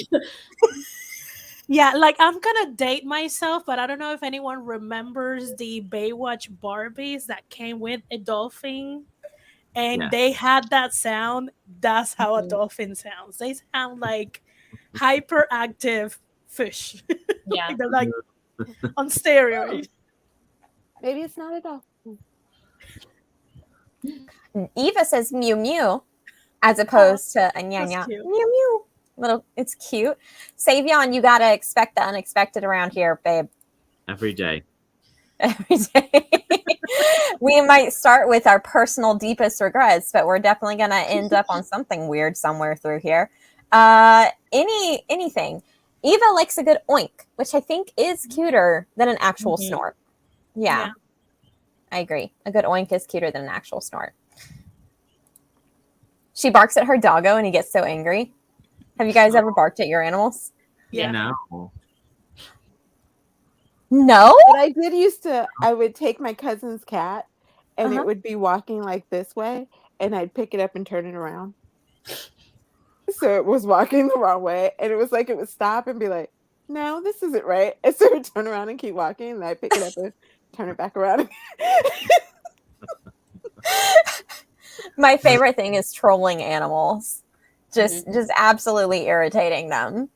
Speaker 3: Yeah, like I'm gonna date myself, but I don't know if anyone remembers the Baywatch Barbies that came with a dolphin and
Speaker 2: Yes.
Speaker 3: they had that sound. That's how a
Speaker 4: Mhm.
Speaker 3: dolphin sounds. They sound like hyperactive fish.
Speaker 4: Yeah.
Speaker 3: They're like on steroids.
Speaker 5: Maybe it's not at all.
Speaker 1: Eva says mew mew as opposed to a nya
Speaker 3: that's
Speaker 1: nya.
Speaker 3: cute.
Speaker 1: Mew mew. It's cute. Savion, you gotta expect the unexpected around here, babe.
Speaker 2: Every day.
Speaker 1: Every day. We might start with our personal deepest regrets, but we're definitely gonna end up on something weird somewhere through here. Anything. Eva likes a good oink, which I think is cuter than an actual
Speaker 4: Mhm.
Speaker 1: snort. Yeah, I agree. A good oink is cuter than an actual snort. She barks at her doggo and he gets so angry. Have you guys ever barked at your animals?
Speaker 3: Yeah.
Speaker 2: No.
Speaker 1: No?
Speaker 5: But I did used to, I would take my cousin's cat and
Speaker 1: Uh-huh.
Speaker 5: it would be walking like this way and I'd pick it up and turn it around. So it was walking the wrong way and it was like it would stop and be like, no, this isn't right. And so it would turn around and keep walking and I'd pick it up and turn it back around.
Speaker 1: My favorite thing is trolling animals. Just absolutely irritating them.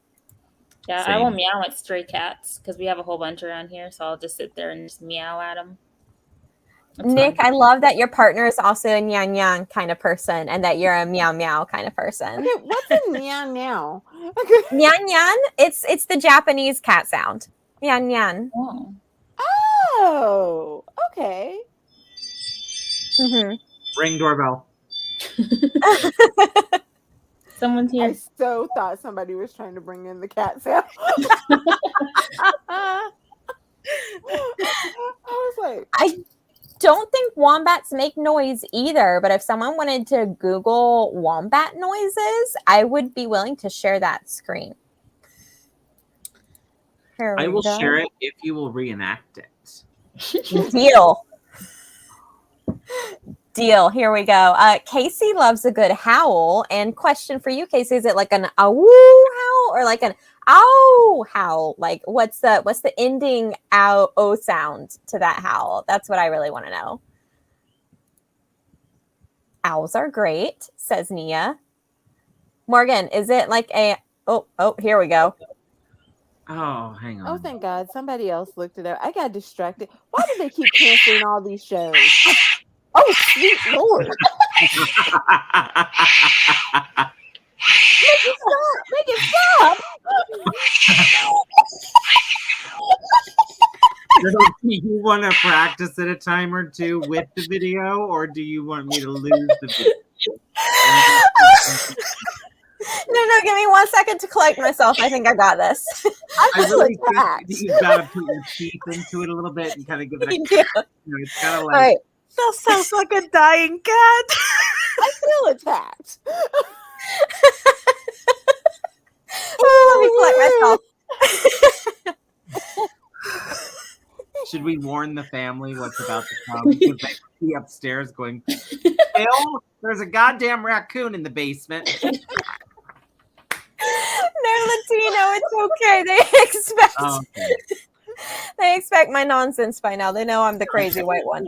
Speaker 4: Yeah, I
Speaker 2: Same.
Speaker 4: will meow at stray cats because we have a whole bunch around here. So I'll just sit there and just meow at them. That's
Speaker 1: Nick,
Speaker 4: fine.
Speaker 1: I love that your partner is also a nyan nyan kind of person and that you're a meow meow kind of person.
Speaker 5: Okay, what's a meow meow?
Speaker 1: Nyan nyan, it's the Japanese cat sound. Nyan nyan.
Speaker 4: Oh.
Speaker 5: Oh, okay.
Speaker 1: Mm-hmm.
Speaker 2: Ring doorbell.
Speaker 4: Someone's
Speaker 5: I
Speaker 4: here.
Speaker 5: so thought somebody was trying to bring in the cat sound. I was like,
Speaker 1: I don't think wombats make noise either, but if someone wanted to Google wombat noises, I would be willing to share that screen. Here
Speaker 2: I
Speaker 1: we
Speaker 2: will
Speaker 1: go.
Speaker 2: share it if you will reenact it.
Speaker 1: Deal. Deal. Here we go. Casey loves a good howl. And question for you, Casey, is it like an ow howl or like an ow howl? Like what's the ending ow o sound to that howl? That's what I really want to know. Owls are great, says Nia. Morgan, is it like a oh, here we go.
Speaker 2: Oh, hang on.
Speaker 5: oh, thank God, somebody else looked it up. I got distracted. Why do they keep canceling all these shows? Oh, sweet Lord. Make it stop.
Speaker 2: Do you want to practice at a time or two with the video, or do you want me to lose the video?
Speaker 1: No, give me 1 second to collect myself. I think I got this.
Speaker 5: I
Speaker 2: I
Speaker 5: feel
Speaker 2: really think
Speaker 5: attacked.
Speaker 2: that you've got to put your teeth into it a little bit and kind of give it a.
Speaker 1: You do.
Speaker 2: It's kind of
Speaker 1: All
Speaker 2: like.
Speaker 1: right.
Speaker 3: That sounds like a dying cat.
Speaker 5: I feel attacked.
Speaker 1: Oh, let me collect myself.
Speaker 2: Should we warn the family what's about to come? Because they be upstairs going, Phil, there's a goddamn raccoon in the basement.
Speaker 1: They're Latino. It's okay. They expect my nonsense by now. They know I'm the crazy white one.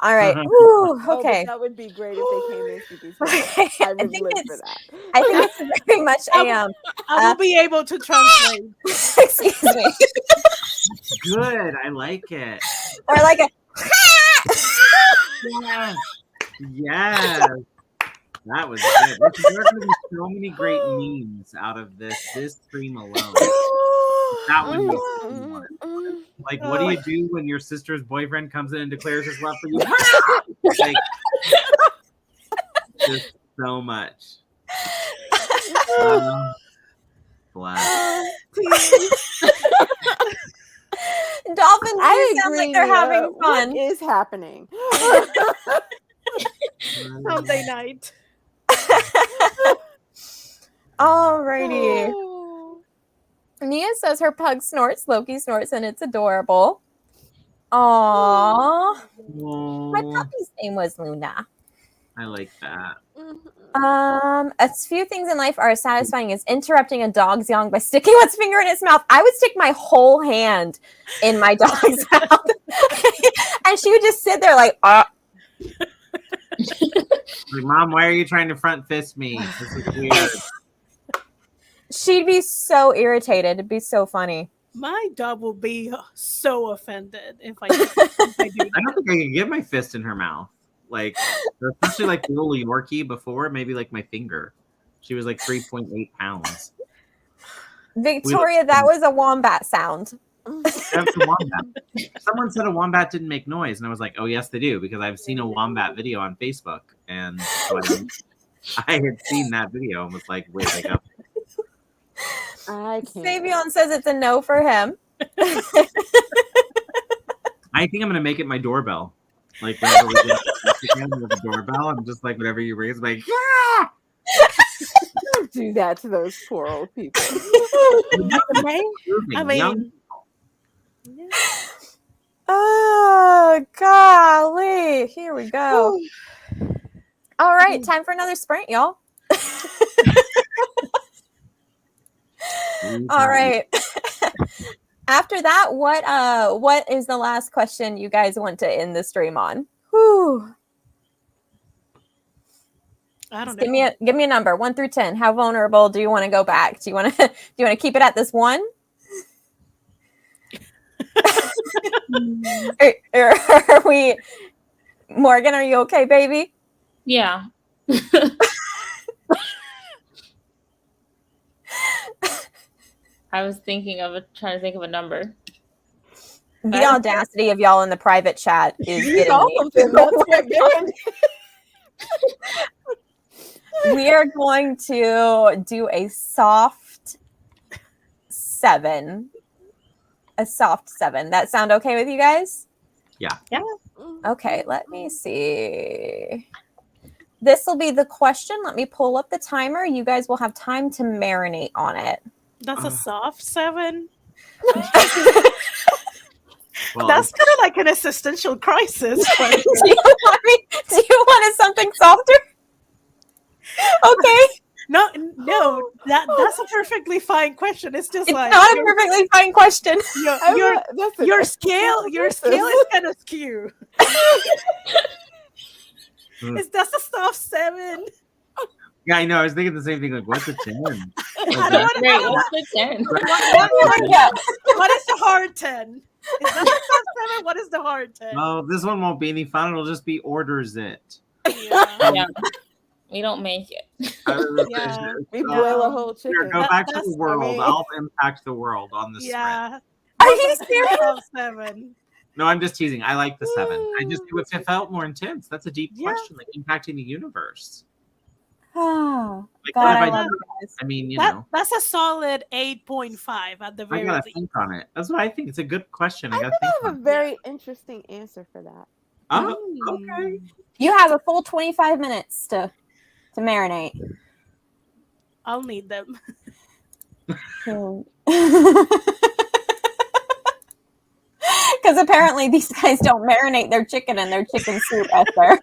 Speaker 1: All right. Woo,
Speaker 5: Oh, but
Speaker 1: okay.
Speaker 5: that would be great if they came in to do
Speaker 1: Okay.
Speaker 5: I would live for that.
Speaker 1: I think it's very much
Speaker 3: I will be able to translate.
Speaker 1: excuse me.
Speaker 2: Good. I like it.
Speaker 1: Or like a
Speaker 2: Yes. Yes. That was good. There's going to be so many great memes out of this stream alone. That would be so much. Like, what do you do when your sister's boyfriend comes in and declares his love for you? Like, just so much. Bless.
Speaker 1: dolphins
Speaker 5: I
Speaker 1: do sound like
Speaker 5: agree,
Speaker 1: they're
Speaker 5: Nia.
Speaker 1: having fun.
Speaker 5: What is happening?
Speaker 3: Sunday night.
Speaker 1: Alrighty. Nia says her pug snorts, Loki snorts, and it's adorable. Aww. My
Speaker 2: Oh,
Speaker 1: puppy's name was Luna.
Speaker 2: I like that.
Speaker 1: A few things in life are as satisfying as interrupting a dog's yawn by sticking one's finger in its mouth. I would stick my whole hand in my dog's mouth. And she would just sit there like,
Speaker 2: Like, Mom, why are you trying to front fist me? This is weird.
Speaker 1: She'd be so irritated. It'd be so funny.
Speaker 3: My dog will be so offended if I
Speaker 2: I
Speaker 3: do
Speaker 2: don't think I can get my fist in her mouth. Like, especially like the little Yorkie before, maybe like my finger. She was like 3.8 pounds.
Speaker 1: Victoria, that was a wombat sound.
Speaker 2: That's a wombat. Someone said a wombat didn't make noise, and I was like, "Oh yes, they do," because I've seen a wombat video on Facebook, and so I had seen that video and was like, "Wait, I got."
Speaker 5: I can't.
Speaker 1: Savion says it's a no for him.
Speaker 2: I think I'm gonna make it my doorbell. Like whenever we get Instagram with a doorbell, I'm just like whatever you raise, like yeah.
Speaker 5: Don't do that to those poor old people.
Speaker 3: I mean,
Speaker 1: Oh, golly. Here we go. All right. Time for another sprint, y'all. All right. After that, what is the last question you guys want to end the stream on? Whew.
Speaker 3: I don't know.
Speaker 1: Give me a number, 1 through 10. How vulnerable do you want to go back? Do you want to keep it at this 1? or are Morgan, are you okay, baby?
Speaker 4: Yeah. I was trying to think of a number.
Speaker 1: The audacity of y'all in the private chat is
Speaker 5: Use
Speaker 1: getting
Speaker 5: all
Speaker 1: me.
Speaker 5: of them. That's what Barrett
Speaker 1: We are going to do a soft 7. A soft 7. That sound okay with you guys?
Speaker 2: Yeah.
Speaker 4: Yeah.
Speaker 1: Okay, let me see. This will be the question. Let me pull up the timer. You guys will have time to marinate on it.
Speaker 3: That's a soft 7.
Speaker 2: Well,
Speaker 3: That's kind of like an existential crisis. But
Speaker 1: do you want it something softer? Okay.
Speaker 3: no, that's a perfectly fine question. It's just
Speaker 1: It's
Speaker 3: like
Speaker 1: not a perfectly fine question.
Speaker 3: your scale is kind of skewed. That's a soft 7.
Speaker 2: yeah, I know. I was thinking the same thing. Like, what's a 10?
Speaker 3: I don't want
Speaker 4: What's the 10?
Speaker 3: what is the hard 10? Is that the soft 7? What is the hard 10?
Speaker 2: Well, this one won't be any fun. It'll just be orders it.
Speaker 3: Yeah.
Speaker 4: Yeah. We don't make it.
Speaker 3: Yeah.
Speaker 5: We boil a whole chicken.
Speaker 2: Here, go back to the
Speaker 3: That's-
Speaker 2: world.
Speaker 5: I mean-
Speaker 2: I'll impact the world on this thread.
Speaker 3: Yeah.
Speaker 1: Are you serious?
Speaker 3: Soft 7.
Speaker 2: No, I'm just teasing. I like the 7. I just it felt more intense. That's a deep
Speaker 3: Yeah.
Speaker 2: question, like impacting the universe.
Speaker 1: Oh,
Speaker 2: Like,
Speaker 1: God,
Speaker 2: what
Speaker 1: I
Speaker 2: if
Speaker 1: love you guys.
Speaker 2: I mean,
Speaker 3: That's a solid 8.5 at the
Speaker 2: I
Speaker 3: very
Speaker 2: gotta
Speaker 3: least.
Speaker 2: think on it. That's what I think. It's a good question. I
Speaker 5: I
Speaker 2: gotta
Speaker 5: think
Speaker 2: think
Speaker 5: I have
Speaker 2: on
Speaker 5: a
Speaker 2: it.
Speaker 5: very interesting answer for that.
Speaker 2: Oh, okay.
Speaker 1: You have a full 25 minutes to marinate.
Speaker 3: I'll need them.
Speaker 1: Because apparently these guys don't marinate their chicken in their chicken soup, Esther.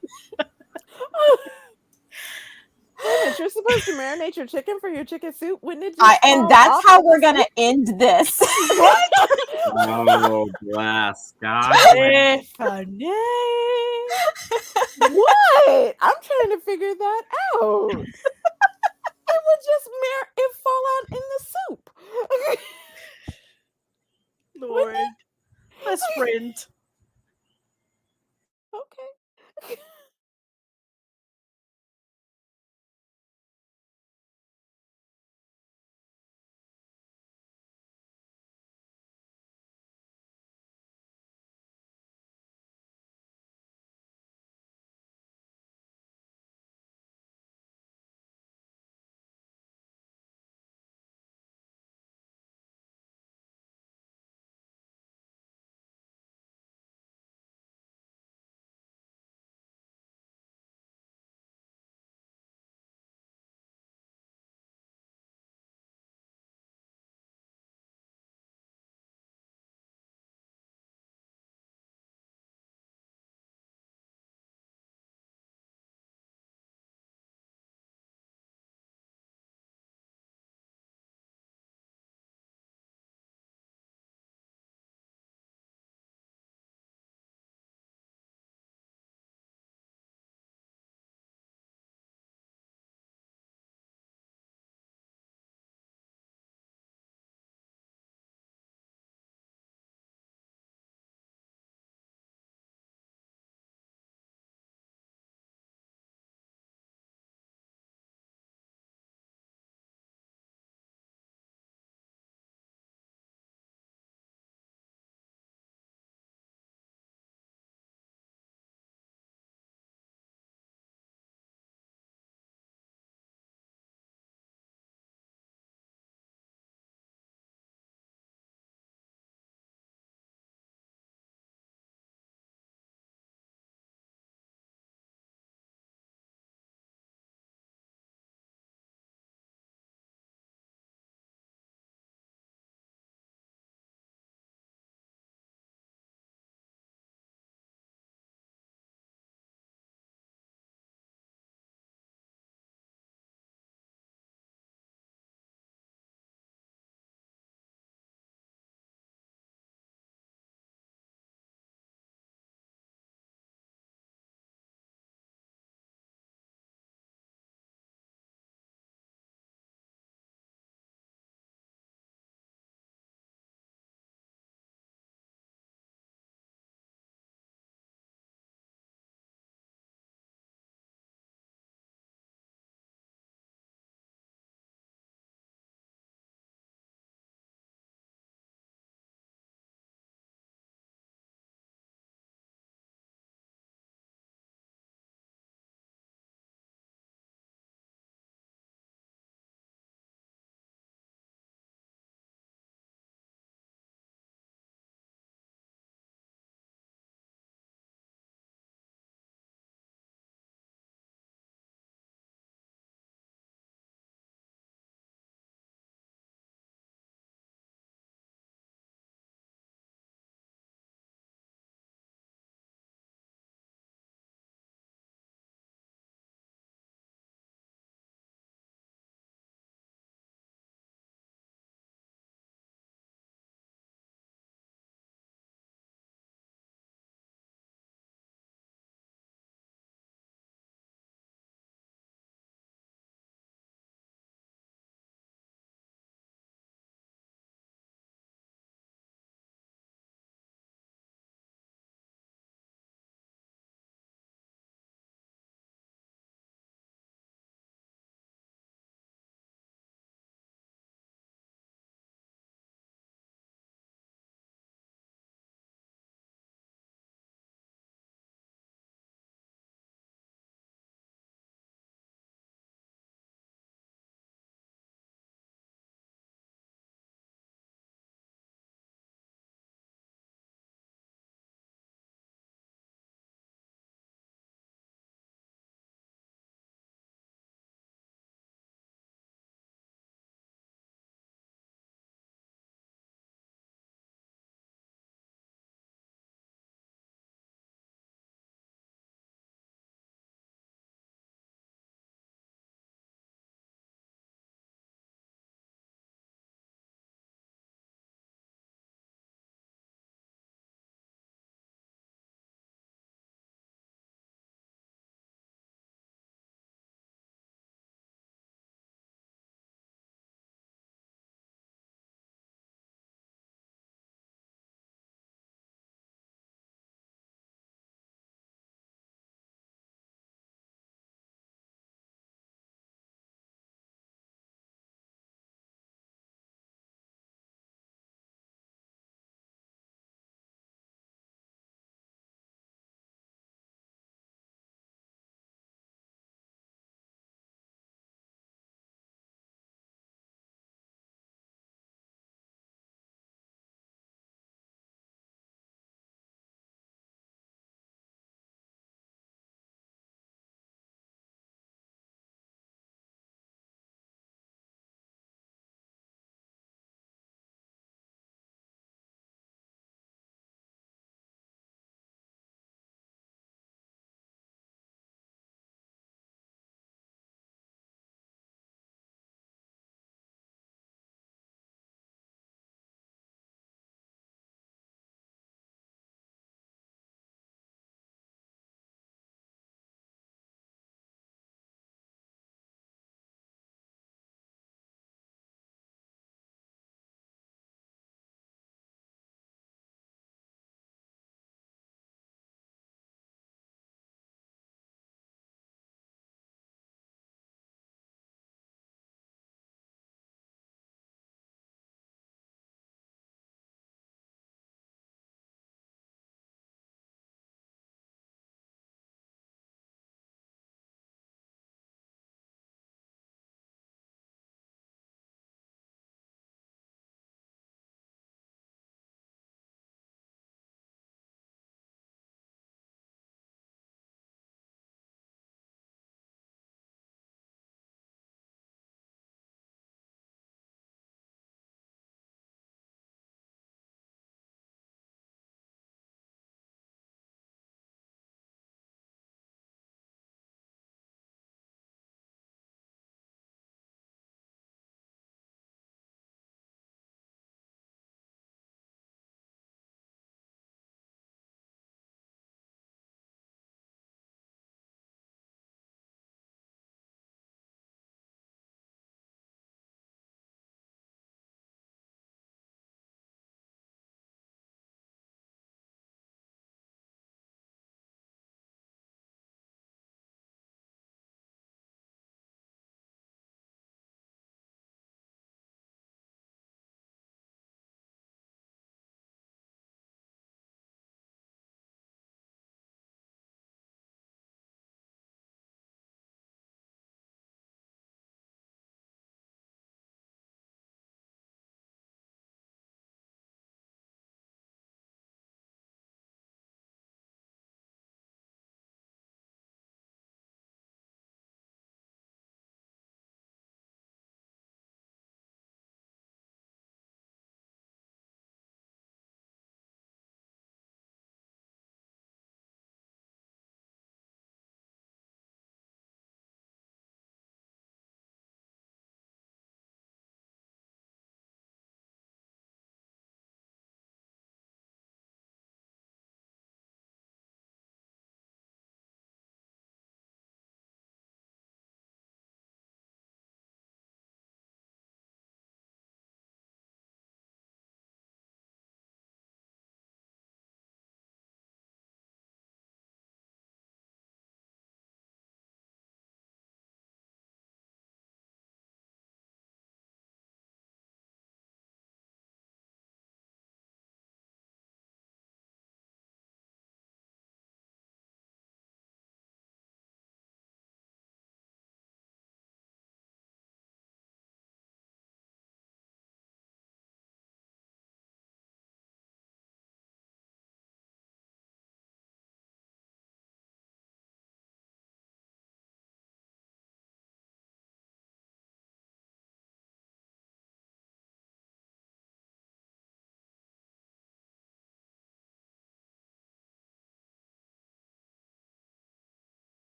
Speaker 5: You're supposed to marinate your chicken for your chicken soup. Wouldn't it just
Speaker 1: And
Speaker 5: fall
Speaker 1: that's
Speaker 5: off
Speaker 1: how
Speaker 5: of
Speaker 1: we're
Speaker 5: the
Speaker 1: going to end this.
Speaker 5: What?
Speaker 2: Oh, bless God.
Speaker 3: Tiffany.
Speaker 5: What? I'm trying to figure that out. It would just it fall out in the soup.
Speaker 3: Lord. Let's sprint.
Speaker 5: Okay.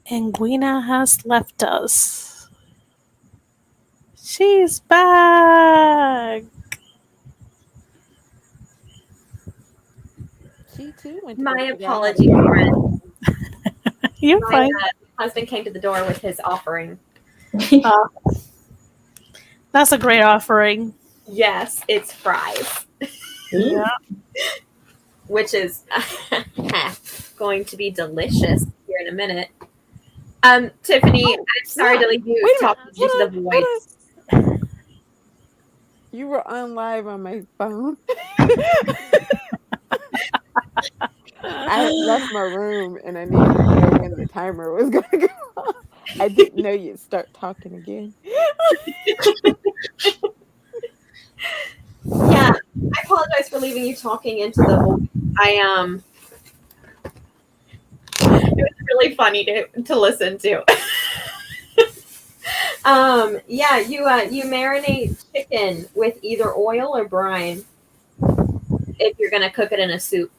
Speaker 3: And Gwina has left us. She's back.
Speaker 5: She too went to
Speaker 1: My
Speaker 5: go figure out how to
Speaker 1: apologies,
Speaker 5: use
Speaker 1: friend.
Speaker 3: You're
Speaker 1: My
Speaker 3: fine.
Speaker 1: husband came to the door with his offering.
Speaker 3: Uh, that's a great offering.
Speaker 1: Yes, it's fries,
Speaker 3: Yeah.
Speaker 1: which is going to be delicious here in a minute. Tiffany, I'm sorry to leave you
Speaker 5: Wait a minute.
Speaker 1: talking into the voice.
Speaker 5: Hold on. You were on live on my phone. I had left my room and I needed to know when the timer was going to go off. I didn't know you'd start talking again.
Speaker 1: Yeah, I apologize for leaving you talking into the voice. It was really funny to listen to. Yeah, you marinate chicken with either oil or brine if you're gonna cook it in a soup.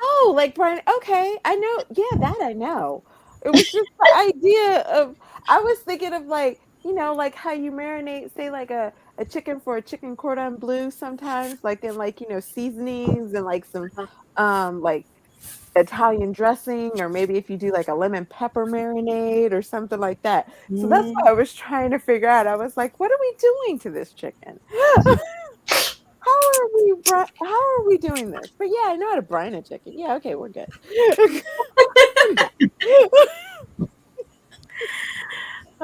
Speaker 5: Oh, like Brian. Okay, I know. Yeah, that I know. It was just the idea of. I was thinking of like like how you marinate, say like a chicken for a chicken cordon bleu sometimes, like in like seasonings and like some like Italian dressing, or maybe if you do like a lemon pepper marinade or something like that. So that's what I was trying to figure out. I was like, what are we doing to this chicken? How are we doing this? But yeah, I know how to brine a chicken. Yeah, okay, we're good.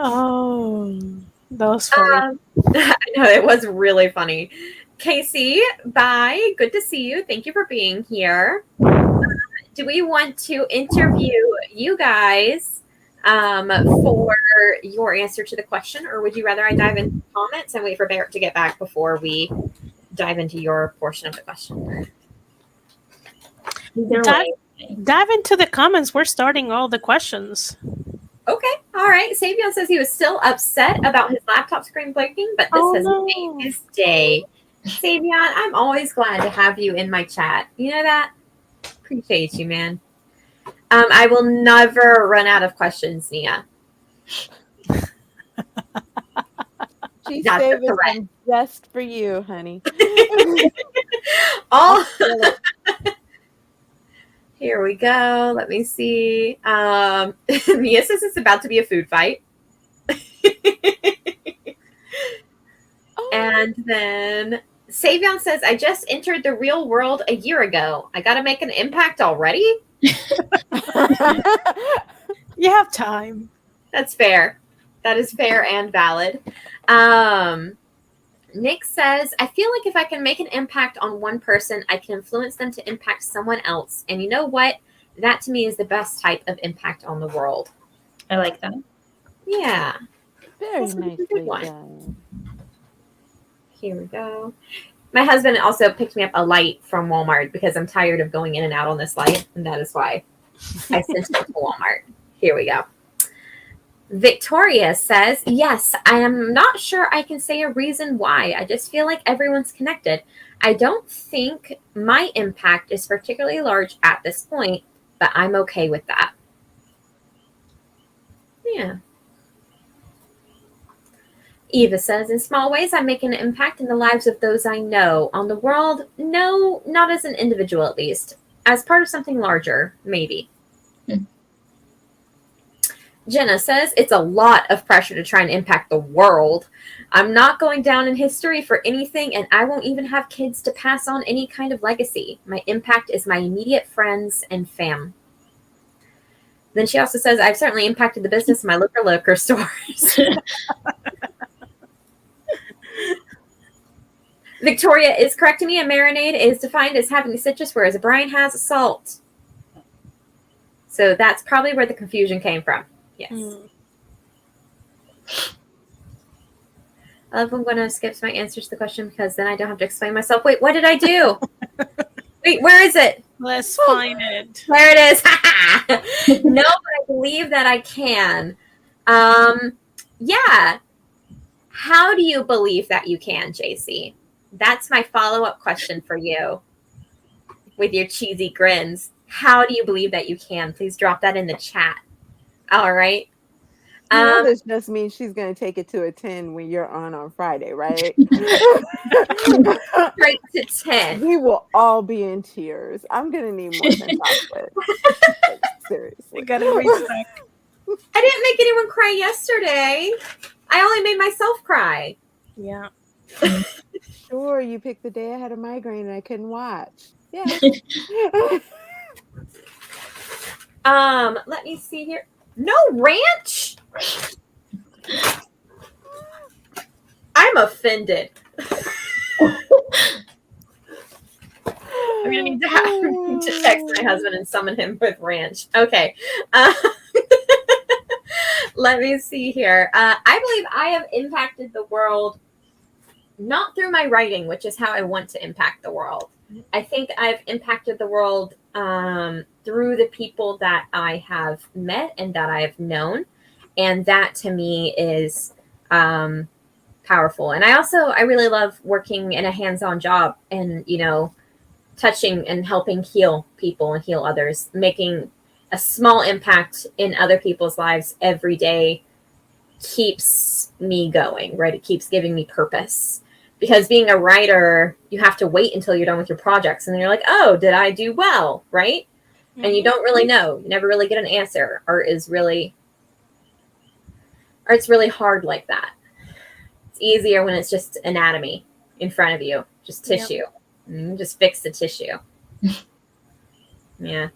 Speaker 3: Oh, that was funny.
Speaker 1: I know it was really funny. Casey, bye. Good to see you. Thank you for being here. Do we want to interview you guys for your answer to the question, or would you rather I dive into comments and wait for Barrett to get back before we dive into your portion of the question?
Speaker 4: Either
Speaker 3: Dive,
Speaker 4: way.
Speaker 3: dive into the comments. We're starting all the questions.
Speaker 1: Okay, all right. Savion says he was still upset about his laptop screen breaking, but this has made his day. Savion, I'm always glad to have you in my chat. You know that? Appreciate you, man. I will never run out of questions, Nia.
Speaker 5: She's
Speaker 1: That's
Speaker 5: saving
Speaker 1: correct.
Speaker 5: them just for you, honey.
Speaker 1: All here we go. Let me see. Mia says it's about to be a food fight. And then Savion says, I just entered the real world a year ago. I got to make an impact already?
Speaker 3: You have time.
Speaker 1: That's fair. That is fair and valid. Nick says, I feel like if I can make an impact on one person, I can influence them to impact someone else. And you know what? That to me is the best type of impact on the world.
Speaker 4: I like that.
Speaker 1: Yeah.
Speaker 5: Very
Speaker 1: That's a good
Speaker 5: nicely
Speaker 1: one.
Speaker 5: done.
Speaker 1: Here we go. My husband also picked me up a light from Walmart because I'm tired of going in and out on this light. And that is why I sent it to Walmart. Here we go. Victoria says, yes, I am not sure I can say a reason why. I just feel like everyone's connected. I don't think my impact is particularly large at this point, but I'm okay with that. Yeah. Eva says, in small ways, I'm making an impact in the lives of those I know. On the world, no, not as an individual at least. As part of something larger, maybe. Jenna says, it's a lot of pressure to try and impact the world. I'm not going down in history for anything, and I won't even have kids to pass on any kind of legacy. My impact is my immediate friends and fam. Then she also says, I've certainly impacted the business of my local stores. Victoria is correcting me. A marinade is defined as having citrus, whereas a brine has salt. So that's probably where the confusion came from. Yes. I'm going to skip my answers to the question because then I don't have to explain myself. Wait, what did I do? Wait, where is it?
Speaker 3: Let's find it.
Speaker 1: There it is. No, but I believe that I can. Yeah. How do you believe that you can, JC? That's my follow-up question for you with your cheesy grins. How do you believe that you can? Please drop that in the chat. All right.
Speaker 5: You know, this just means she's going to take it to a 10 when you're on Friday, right?
Speaker 1: Straight to 10.
Speaker 5: We will all be in tears. I'm going to need more than chocolate. Like, seriously.
Speaker 3: You gotta restock.
Speaker 1: I didn't make anyone cry yesterday. I only made myself cry.
Speaker 3: Yeah.
Speaker 5: Sure, you picked the day I had a migraine and I couldn't watch. Yeah.
Speaker 1: Let me see here. No ranch? I'm offended. I'm gonna need to have to text my husband and summon him with ranch. Okay. Let me see here. I believe I have impacted the world not through my writing, which is how I want to impact the world. I think I've impacted the world through the people that I have met and that I have known. And that to me is powerful. And I really love working in a hands-on job and, touching and helping heal people and heal others, making a small impact in other people's lives every day keeps me going, right? It keeps giving me purpose. Because being a writer, you have to wait until you're done with your projects. And then you're like, oh, did I do well? Right? Mm-hmm. And you don't really know. You never really get an answer. Art it's really hard like that. It's easier when it's just anatomy in front of you, just tissue. Yep. And you just fix the tissue. Yeah.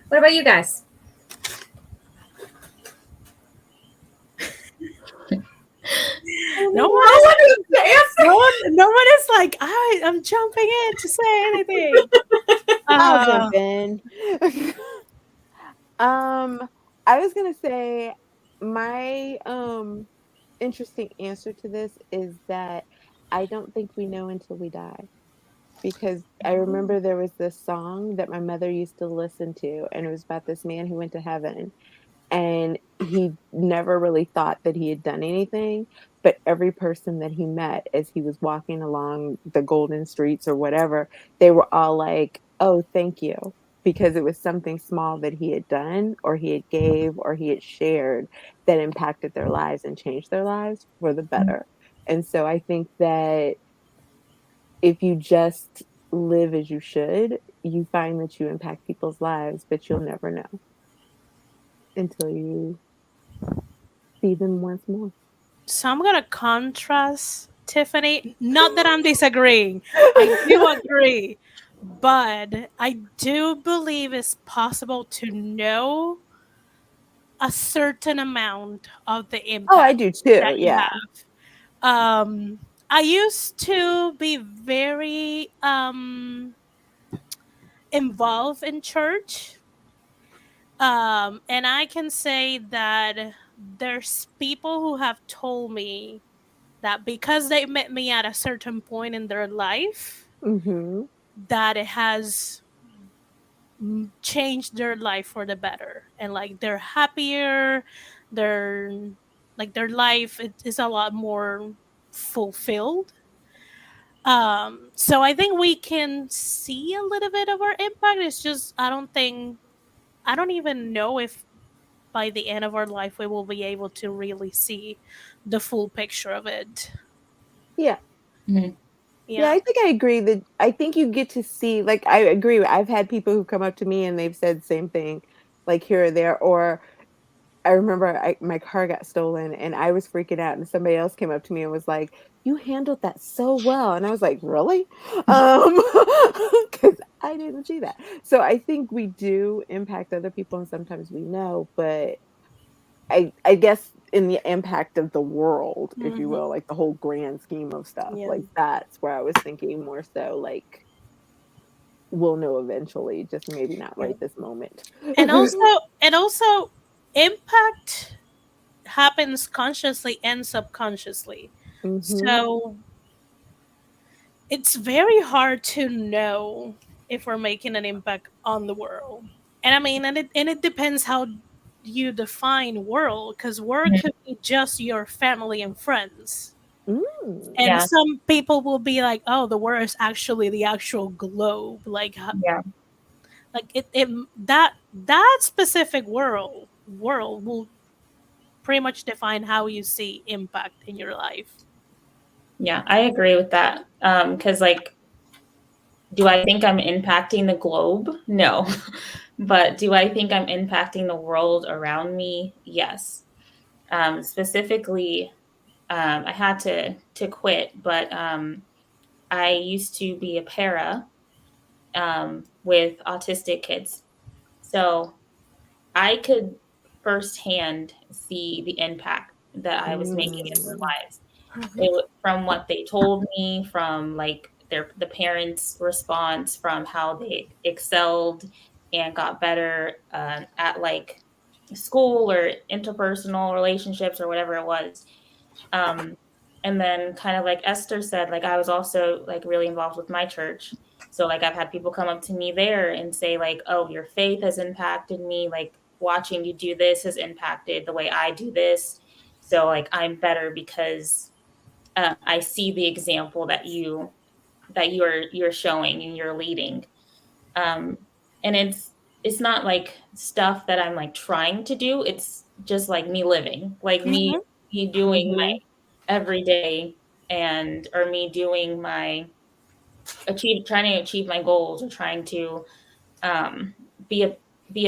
Speaker 1: What about you guys?
Speaker 3: No one is like, I'm jumping in to say anything.
Speaker 5: I'll jump in. I was gonna say my interesting answer to this is that I don't think we know until we die. Because I remember there was this song that my mother used to listen to, and it was about this man who went to heaven. And he never really thought that he had done anything, but every person that he met as he was walking along the golden streets or whatever, they were all like, oh, thank you, because it was something small that he had done or he had gave or he had shared that impacted their lives and changed their lives for the better. And so I think that if you just live as you should, you find that you impact people's lives, but you'll never know until you see them once more.
Speaker 3: So I'm gonna contrast Tiffany. Not that I'm disagreeing. I do agree. But I do believe it's possible to know a certain amount of the impact.
Speaker 5: Oh, I do too. Yeah.
Speaker 3: I used to be very involved in church. And I can say that there's people who have told me that because they met me at a certain point in their life, that it has changed their life for the better, and like they're happier, their life is a lot more fulfilled. So I think we can see a little bit of our impact. It's just I don't even know if by the end of our life we will be able to really see the full picture of it.
Speaker 5: Yeah. Mm-hmm. Yeah, I think I agree that I think you get to see, like, I agree. I've had people who come up to me and they've said the same thing, like here or there. Or I remember my car got stolen and I was freaking out and somebody else came up to me and was like, you handled that so well. And I was like, really? Because I didn't see that. So I think we do impact other people and sometimes we know, but I guess in the impact of the world, if you will, like the whole grand scheme of stuff, like that's where I was thinking more so like we'll know eventually, just maybe not right this moment.
Speaker 3: And also impact happens consciously and subconsciously. So it's very hard to know if we're making an impact on the world. And I mean, and it depends how you define world, because world could be just your family and friends. And some people will be like, oh, the world is actually the actual globe. Like, like that specific world will pretty much define how you see impact in your life.
Speaker 4: Yeah, I agree with that. Because like, do I think I'm impacting the globe? No. But do I think I'm impacting the world around me? Yes. Specifically, I had to quit, but I used to be a para with autistic kids. So I could firsthand see the impact that I was making in their lives. From what they told me, from like the parents' response, from how they excelled and got better at like school or interpersonal relationships or whatever it was. Um, and then kind of like Esther said, like I was also like really involved with my church. So like I've had people come up to me there and say like, "Oh, your faith has impacted me. Like watching you do this has impacted the way I do this. So like I'm better because I see the example that you're showing and you're leading." Um, and it's not like stuff that I'm like trying to do. It's just like me living, like me doing my everyday and or me doing my trying to achieve my goals or trying to um, be a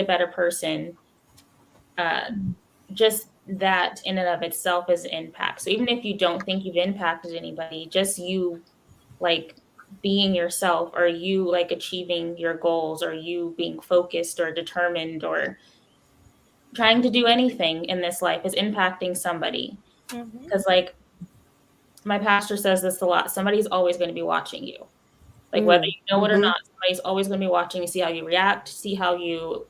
Speaker 4: better person. Uh, just that in and of itself is impact. So even if you don't think you've impacted anybody, just you like being yourself, or you like achieving your goals, or you being focused or determined or trying to do anything in this life is impacting somebody. Because like my pastor says this a lot, somebody's always going to be watching you. Like whether you know it or not, somebody's always going to be watching you, see how you react, see how you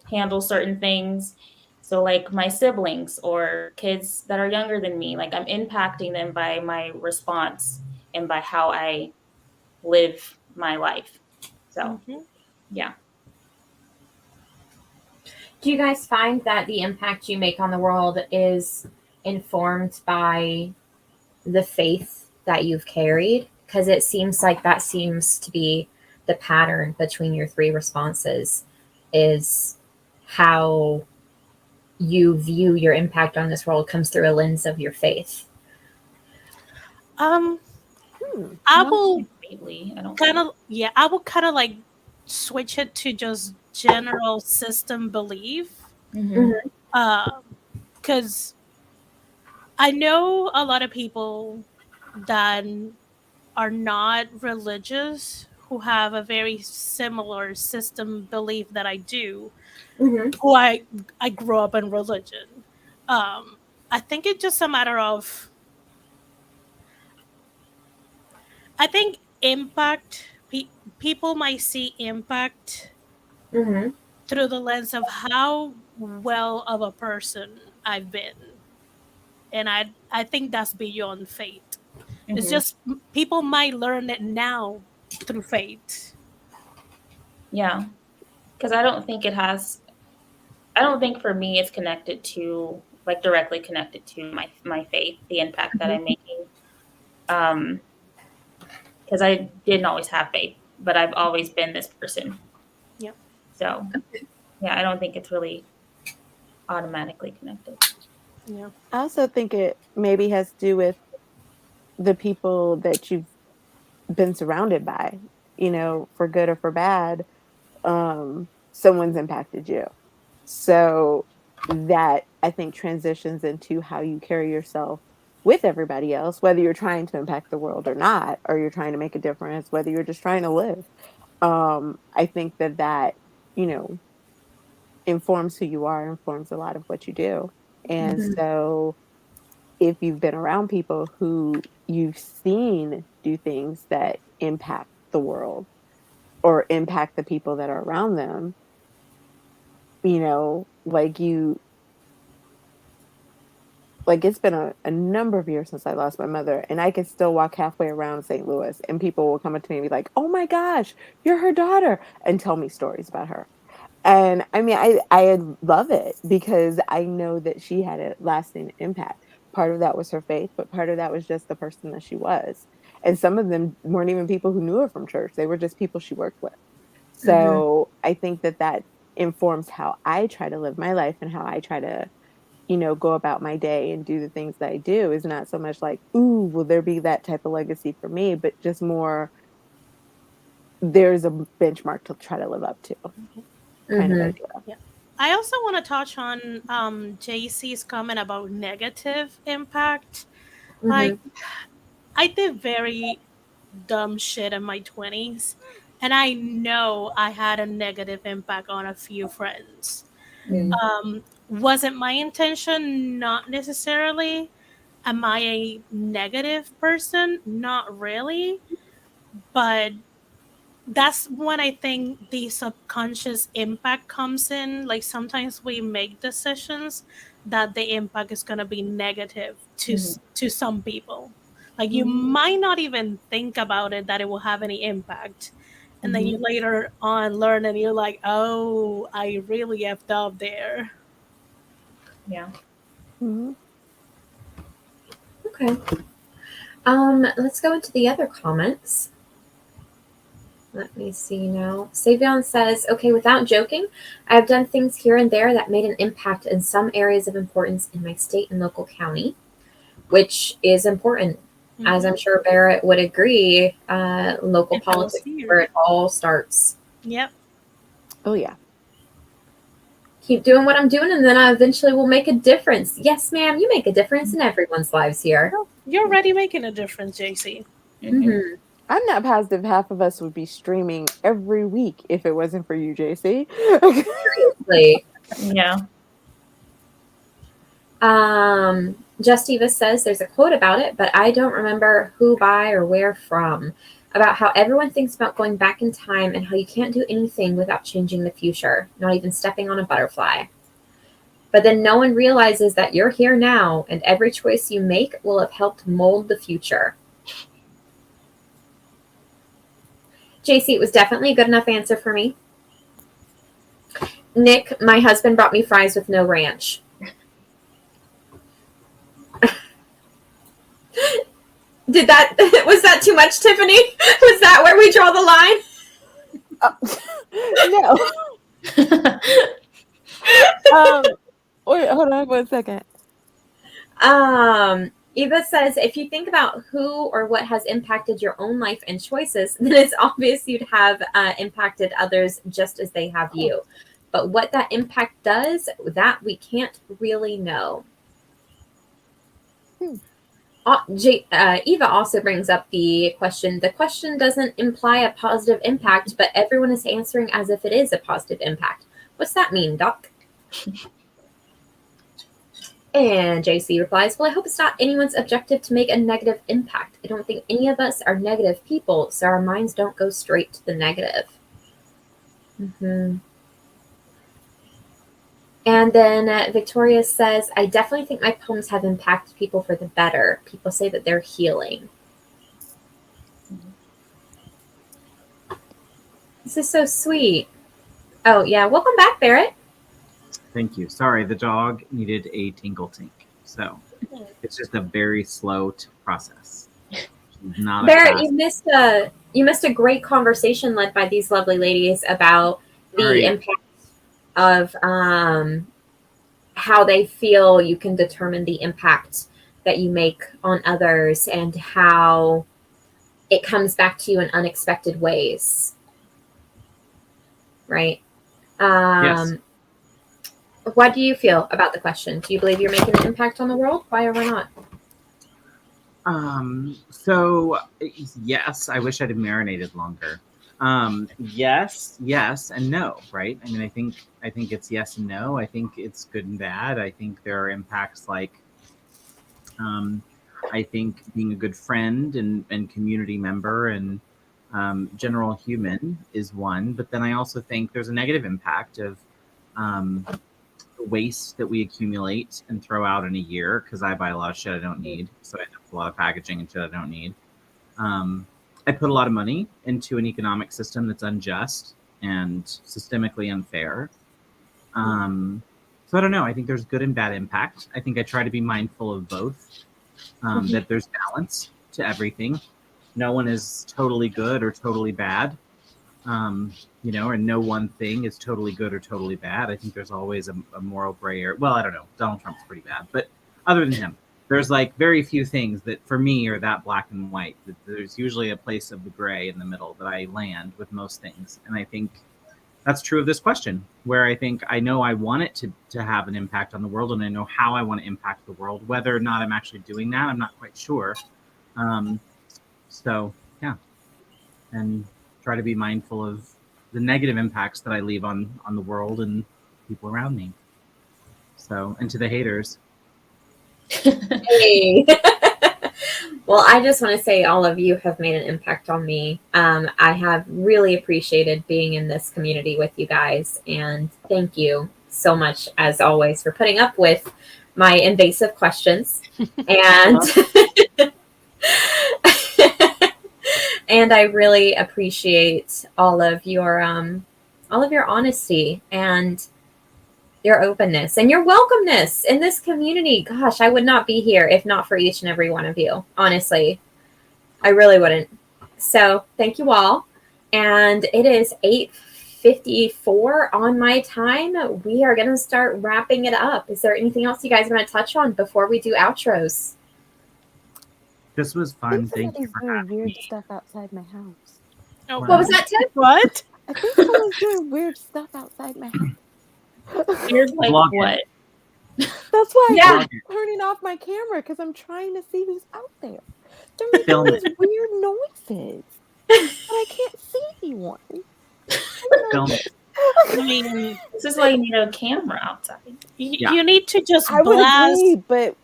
Speaker 4: handle certain things. So like my siblings or kids that are younger than me, like I'm impacting them by my response and by how I live my life. So yeah.
Speaker 1: Do you guys find that the impact you make on the world is informed by the faith that you've carried? Because it seems like that seems to be the pattern between your three responses, is how you view your impact on this world comes through a lens of your faith.
Speaker 3: I will
Speaker 4: I
Speaker 3: will kind of like switch it to just general system belief. Because I know a lot of people that are not religious who have a very similar system belief that I do. Who I grew up in religion. I think it's just a matter of, I think impact, people might see impact through the lens of how well of a person I've been. And I think that's beyond fate. It's just people might learn it now through fate.
Speaker 4: Yeah. Because I don't think for me it's connected to like directly connected to my faith, the impact that I'm making. Because I didn't always have faith, but I've always been this person.
Speaker 3: Yep.
Speaker 4: So yeah, I don't think it's really automatically connected.
Speaker 3: Yeah.
Speaker 5: I also think it maybe has to do with the people that you've been surrounded by, for good or for bad. Someone's impacted you. So that I think transitions into how you carry yourself with everybody else, whether you're trying to impact the world or not, or you're trying to make a difference, whether you're just trying to live. I think that, informs who you are, informs a lot of what you do. And so if you've been around people who you've seen do things that impact the world or impact the people that are around them, like it's been a number of years since I lost my mother, and I can still walk halfway around St. Louis and people will come up to me and be like, "Oh my gosh, you're her daughter," and tell me stories about her. And I mean, I love it because I know that she had a lasting impact. Part of that was her faith, but part of that was just the person that she was. And some of them weren't even people who knew her from church. They were just people she worked with. So I think that informs how I try to live my life and how I try to go about my day and do the things that I do is not so much like, ooh, will there be that type of legacy for me, but just more, there's a benchmark to try to live up to kind of idea.
Speaker 3: Yeah. I also want to touch on JC's comment about negative impact. Like, I did very dumb shit in my 20s, and I know I had a negative impact on a few friends. Wasn't my intention? Not necessarily. Am I a negative person? Not really. But that's when I think the subconscious impact comes in. Like, sometimes we make decisions that the impact is going to be negative to some people. Like, you might not even think about it that it will have any impact. And then you later on learn and you're like, oh, I really effed up there.
Speaker 4: Yeah.
Speaker 1: Okay. Let's go into the other comments. Let me see now. Savion says, okay, without joking, I have done things here and there that made an impact in some areas of importance in my state and local county, which is important. As I'm sure Barrett would agree, local politics is where it all starts.
Speaker 3: Yep.
Speaker 5: Oh, yeah.
Speaker 1: Keep doing what I'm doing, and then I eventually will make a difference. Yes, ma'am, you make a difference in everyone's lives here.
Speaker 3: You're already making a difference, JC.
Speaker 5: I'm not positive half of us would be streaming every week if it wasn't for you, JC.
Speaker 1: Seriously.
Speaker 4: Yeah.
Speaker 1: Justiva says there's a quote about it, but I don't remember who by or where from, about how everyone thinks about going back in time and how you can't do anything without changing the future, not even stepping on a butterfly. But then no one realizes that you're here now, and every choice you make will have helped mold the future. JC, it was definitely a good enough answer for me. Nick, my husband brought me fries with no ranch. Was that too much, Tiffany? Was that where we draw the line?
Speaker 5: No. Wait, hold on 1 second.
Speaker 1: Eva says, if you think about who or what has impacted your own life and choices, then it's obvious you'd have impacted others just as they have you. But what that impact does, that we can't really know. Eva also brings up the question. The question doesn't imply a positive impact, but everyone is answering as if it is a positive impact. What's that mean, Doc? And JC replies, well, I hope it's not anyone's objective to make a negative impact. I don't think any of us are negative people, so our minds don't go straight to the negative. And then Victoria says, I definitely think my poems have impacted people for the better. People say that they're healing. This is so sweet. Oh, yeah. Welcome back, Barrett.
Speaker 2: Thank you. Sorry, the dog needed a tinkle tink. So it's just a very slow process. Not
Speaker 1: Barrett, you missed a great conversation led by these lovely ladies about the impact of how they feel you can determine the impact that you make on others and how it comes back to you in unexpected ways. Right?
Speaker 2: Yes.
Speaker 1: What do you feel about the question? Do you believe you're making an impact on the world? Why or why not?
Speaker 2: So yes, I wish I'd have marinated longer. Yes, and no, right? I mean, I think it's yes and no. I think it's good and bad. I think there are impacts like, I think being a good friend and community member and general human is one. But then I also think there's a negative impact of waste that we accumulate and throw out in a year because I buy a lot of shit I don't need. So I end up with a lot of packaging and shit I don't need. I put a lot of money into an economic system that's unjust and systemically unfair. So I don't know. I think there's good and bad impact. I think I try to be mindful of both, that there's balance to everything. No one is totally good or totally bad. and no one thing is totally good or totally bad. I think there's always a moral gray area. Well, I don't know. Donald Trump's pretty bad, but other than him, there's like very few things that for me are that black and white. There's usually a place of the gray in the middle that I land with most things. And I think that's true of this question, where I think I know I want it to have an impact on the world, and I know how I want to impact the world. Whether or not I'm actually doing that, I'm not quite sure. So, yeah. And try to be mindful of the negative impacts that I leave on the world and people around me. So, and to the haters.
Speaker 1: Hey. Well, I just want to say all of you have made an impact on me. I have really appreciated being in this community with you guys. And thank you so much, as always, for putting up with my invasive questions. And and I really appreciate all of your honesty and your openness and your welcomeness in this community. Gosh, I would not be here if not for each and every one of you. Honestly, I really wouldn't. So thank you all. And it is 8:54 on my time. We are going to start wrapping it up. Is there anything else you guys want to touch on before we do outros?
Speaker 2: This was fun. Thank you for
Speaker 5: doing
Speaker 2: having
Speaker 5: weird
Speaker 2: me.
Speaker 5: stuff outside my house.
Speaker 3: Oh,
Speaker 1: What was that, Tim?
Speaker 3: What?
Speaker 5: I think someone's doing weird stuff outside my house.
Speaker 4: You're like,
Speaker 2: Vlog it.
Speaker 4: what?
Speaker 5: That's why
Speaker 1: Yeah.
Speaker 5: I'm turning off my camera, because I'm trying to see who's out there. They're making
Speaker 2: Film
Speaker 5: these
Speaker 2: it.
Speaker 5: weird noises, but I can't see anyone.
Speaker 2: Film it.
Speaker 3: I mean,
Speaker 4: This is why you need a camera outside.
Speaker 2: Yeah.
Speaker 3: you need to just
Speaker 5: I would
Speaker 3: blast.
Speaker 5: agree, but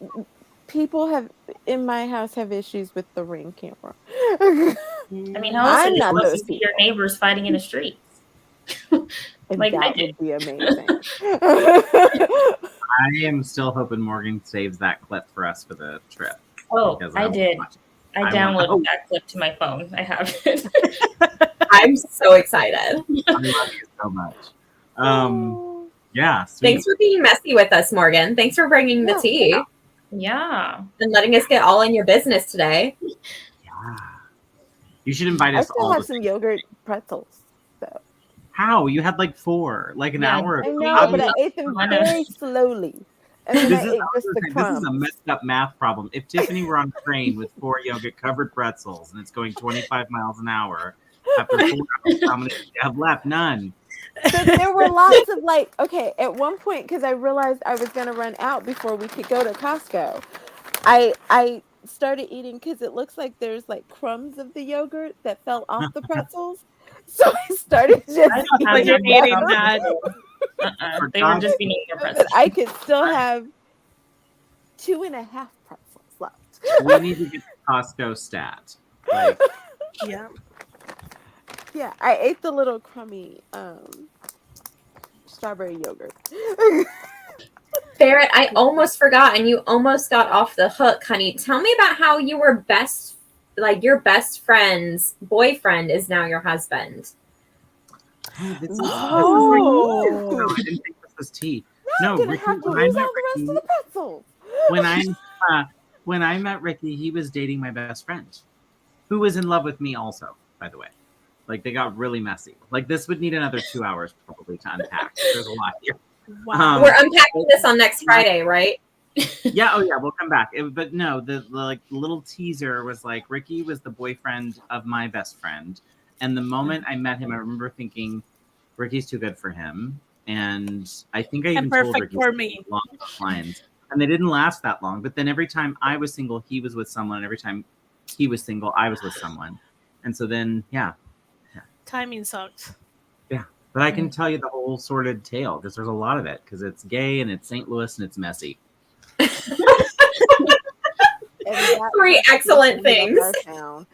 Speaker 5: people in my house have issues with the Ring camera.
Speaker 4: I mean, how else
Speaker 5: I'm
Speaker 4: is it
Speaker 5: not
Speaker 4: supposed
Speaker 5: those
Speaker 4: to see your neighbors fighting in the streets?
Speaker 5: And
Speaker 4: Like I
Speaker 5: that
Speaker 4: did.
Speaker 5: would be amazing.
Speaker 2: I am still hoping Morgan saves that clip for us for the trip.
Speaker 4: Oh,
Speaker 2: because
Speaker 4: I
Speaker 2: want to
Speaker 4: did.
Speaker 2: watch it.
Speaker 4: I
Speaker 2: I
Speaker 4: downloaded
Speaker 2: want-
Speaker 4: that clip to my phone. I have it.
Speaker 1: I'm so excited.
Speaker 2: I love you so much. Yeah. Sweet.
Speaker 1: Thanks for being messy with us, Morgan. Thanks for bringing the
Speaker 5: Yeah.
Speaker 1: tea
Speaker 4: Yeah.
Speaker 1: and letting us get all in your business today.
Speaker 2: Yeah. You should invite
Speaker 5: I
Speaker 2: us
Speaker 5: still
Speaker 2: all.
Speaker 5: have
Speaker 2: To
Speaker 5: some yogurt pretzels. So
Speaker 2: How? You had like 4, like an
Speaker 4: Yeah,
Speaker 2: hour.
Speaker 5: I
Speaker 2: How
Speaker 5: know,
Speaker 2: do
Speaker 5: but
Speaker 2: you-
Speaker 5: I ate them
Speaker 4: I know.
Speaker 5: very slowly. And then
Speaker 2: This
Speaker 5: I
Speaker 2: is,
Speaker 5: ate just the
Speaker 2: this is
Speaker 5: crumbs.
Speaker 2: a messed up math problem. If Tiffany were on a train with 4 yogurt covered pretzels and it's going 25 miles an hour, after 4 hours, how many do you have left? None.
Speaker 5: So there were lots of okay, at one point, because I realized I was going to run out before we could go to Costco, I started eating, because it looks like there's like crumbs of the yogurt that fell off the pretzels. So I started just
Speaker 4: I don't have
Speaker 3: Like you're
Speaker 4: that
Speaker 3: eating
Speaker 4: problem.
Speaker 3: that.
Speaker 4: They were just being your
Speaker 5: so that
Speaker 4: pretzels.
Speaker 5: I could still have 2.5 pretzels left.
Speaker 2: We need to get the Costco stat. Like,
Speaker 3: Yeah.
Speaker 5: Yeah, I ate the little crummy strawberry yogurt.
Speaker 1: Barrett, I almost forgot, and you almost got off the hook, honey. Tell me about how you were your best friend's boyfriend is now your husband.
Speaker 2: this is
Speaker 5: Oh.
Speaker 2: no, I didn't think this was tea.
Speaker 5: Now
Speaker 2: No,
Speaker 5: I'm gonna
Speaker 2: Ricky,
Speaker 5: have to
Speaker 2: when I
Speaker 5: lose
Speaker 2: met
Speaker 5: all the rest
Speaker 2: Ricky-
Speaker 5: of the pretzels.
Speaker 2: when I met Ricky, he was dating my best friend, who was in love with me also, by the way. Like, they got really messy. Like, this would need another 2 hours probably to unpack. There's a lot here.
Speaker 3: Wow.
Speaker 1: We're unpacking this on next Friday, right?
Speaker 2: Yeah, oh yeah, we'll come back. But no, the little teaser was like, Ricky was the boyfriend of my best friend. And the moment I met him, I remember thinking, Ricky's too good for him. And I think I even
Speaker 3: And
Speaker 2: told
Speaker 3: perfect
Speaker 2: Ricky
Speaker 3: for
Speaker 2: something
Speaker 3: me.
Speaker 2: along those lines. And they didn't last that long. But then every time I was single, he was with someone. And every time he was single, I was with someone. And so then, yeah.
Speaker 3: Timing sucks.
Speaker 2: But I can tell you the whole sordid tale because there's a lot of it because it's gay and it's St. Louis and it's messy.
Speaker 5: And that
Speaker 1: 3
Speaker 5: was
Speaker 1: excellent
Speaker 5: the end
Speaker 1: things.
Speaker 5: of our town.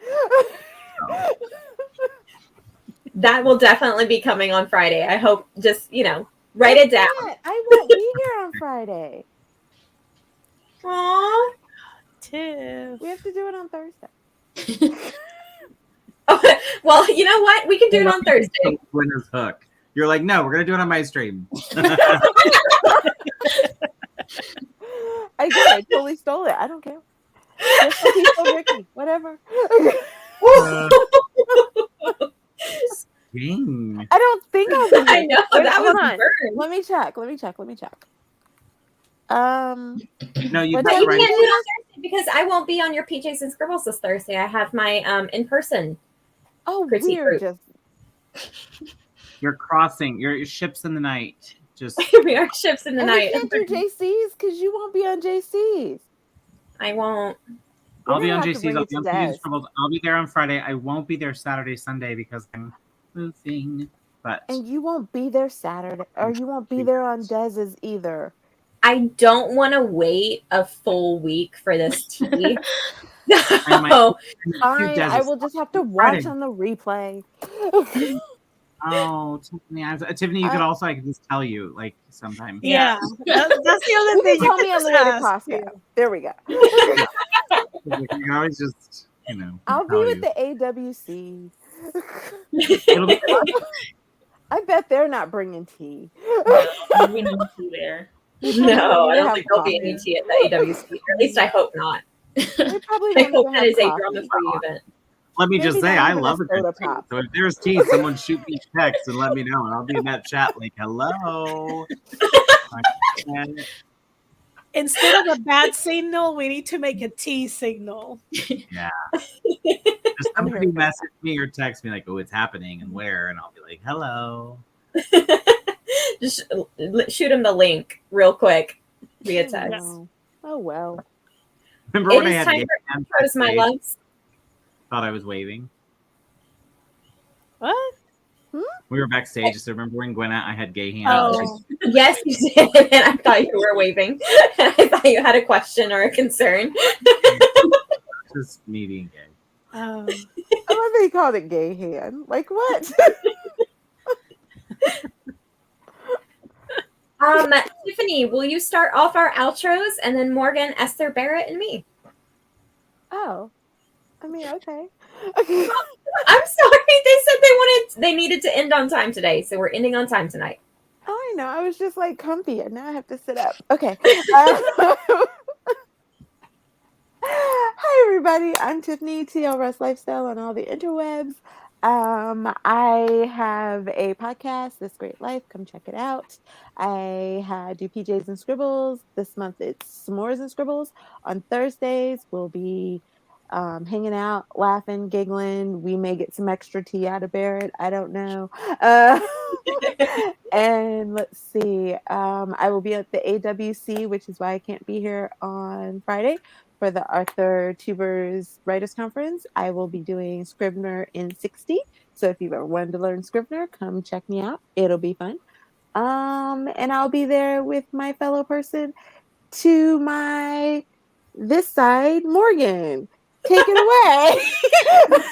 Speaker 1: That will definitely be coming on Friday. I hope, just, write it down.
Speaker 5: I won't be here on Friday.
Speaker 1: Aww.
Speaker 3: Tiff.
Speaker 5: We have to do it on Thursday.
Speaker 1: Well, you know what? We can do it on Thursday.
Speaker 2: Winner's hook. You're like, no, we're gonna do it on my stream.
Speaker 5: I totally stole it. I don't care. Just like he stole Ricky. Whatever.
Speaker 2: Dang.
Speaker 5: I don't me check.
Speaker 2: No, you
Speaker 5: What
Speaker 1: But
Speaker 5: time
Speaker 1: you
Speaker 2: right.
Speaker 1: can't do it on Thursday because I won't be on your PJs and Scribbles this Thursday. I have my in-person critique
Speaker 5: we're
Speaker 1: group.
Speaker 5: just
Speaker 2: You're crossing your ships in the night. Just
Speaker 1: We are ships in the
Speaker 5: and
Speaker 1: night.
Speaker 5: we can't do JC's because you won't be on JC's.
Speaker 1: I won't.
Speaker 2: I'll be
Speaker 5: gonna
Speaker 2: on
Speaker 5: have to
Speaker 2: JC's.
Speaker 5: bring
Speaker 2: I'll
Speaker 5: it
Speaker 2: be
Speaker 5: to
Speaker 2: on
Speaker 5: Des.
Speaker 2: PJ's Scribbles. I'll be there on Friday. I won't be there Saturday, Sunday because I'm moving. But
Speaker 5: And you won't be there Saturday, or you won't be there on Dez's either.
Speaker 1: I don't want to wait a full week for this tea.
Speaker 2: I might-
Speaker 1: No.
Speaker 5: Fine, I will just have to watch
Speaker 2: Friday.
Speaker 5: on the replay.
Speaker 2: Oh, Tiffany, Tiffany, you could also, I could just tell you, like, sometime.
Speaker 3: Yeah, that's the only
Speaker 5: You
Speaker 3: thing
Speaker 5: can tell me on the way to
Speaker 3: ask.
Speaker 5: Costco. There we go.
Speaker 2: You can always just,
Speaker 5: I'll be
Speaker 2: tell
Speaker 5: with
Speaker 2: you.
Speaker 5: the AWC.
Speaker 2: It'll be
Speaker 5: I bet they're not bringing tea.
Speaker 4: We need you there.
Speaker 1: No, I don't
Speaker 5: have
Speaker 1: think there'll be any
Speaker 5: coffee.
Speaker 1: tea at the AWC. Or at least I hope not.
Speaker 5: They probably
Speaker 1: I
Speaker 5: won't
Speaker 1: hope
Speaker 5: even
Speaker 1: that
Speaker 5: have
Speaker 1: is a
Speaker 5: coffee.
Speaker 1: drama-free event.
Speaker 2: Let me just
Speaker 5: Maybe
Speaker 2: say,
Speaker 5: not
Speaker 2: I
Speaker 5: even a
Speaker 2: love a good
Speaker 5: soda
Speaker 2: tea.
Speaker 5: pop.
Speaker 2: So if there's tea, someone shoot me a text and let me know, and I'll be in that chat like, hello.
Speaker 3: Instead of a bad signal, we need to make a T signal.
Speaker 2: Yeah. Just
Speaker 5: I'm
Speaker 2: somebody
Speaker 5: here for
Speaker 2: message me or text me like, oh, it's happening and where, and I'll be like, hello.
Speaker 1: Just shoot him the link real quick via
Speaker 5: Oh,
Speaker 1: text.
Speaker 5: no. Oh well.
Speaker 2: Remember
Speaker 1: It
Speaker 2: when I
Speaker 1: is
Speaker 2: had
Speaker 1: time
Speaker 2: gay
Speaker 1: for
Speaker 2: hands
Speaker 1: Curtis my
Speaker 2: backstage?
Speaker 1: lungs.
Speaker 2: Thought I was waving.
Speaker 3: What?
Speaker 2: We were backstage, so remember when Gwenna, I had gay hands?
Speaker 3: Oh,
Speaker 1: Yes, you did. And I thought you were waving. And I thought you had a question or a concern.
Speaker 2: Just me being gay.
Speaker 5: I love that he called it gay hand. Like what?
Speaker 1: Tiffany, will you start off our outros and then Morgan, Esther, Barrett, and me?
Speaker 5: Oh. I mean, okay.
Speaker 1: I'm sorry. They said they needed to end on time today, so we're ending on time tonight.
Speaker 5: Oh, I know. I was just like comfy, and now I have to sit up. Okay. Hi, everybody. I'm Tiffany, TL Russ Lifestyle on all the interwebs. I have a podcast, This Great Life. Come check it out. I do PJs and Scribbles. This month it's S'mores and Scribbles. On Thursdays, we'll be hanging out, laughing, giggling. We may get some extra tea out of Barrett. I don't know. And let's see. I will be at the AWC, which is why I can't be here on Friday for the Arthur Tubers Writers Conference. I will be doing Scrivener in 60. So if you've ever wanted to learn Scrivener, come check me out. It'll be fun. And I'll be there with my fellow person to my this side, Morgan. Take it away.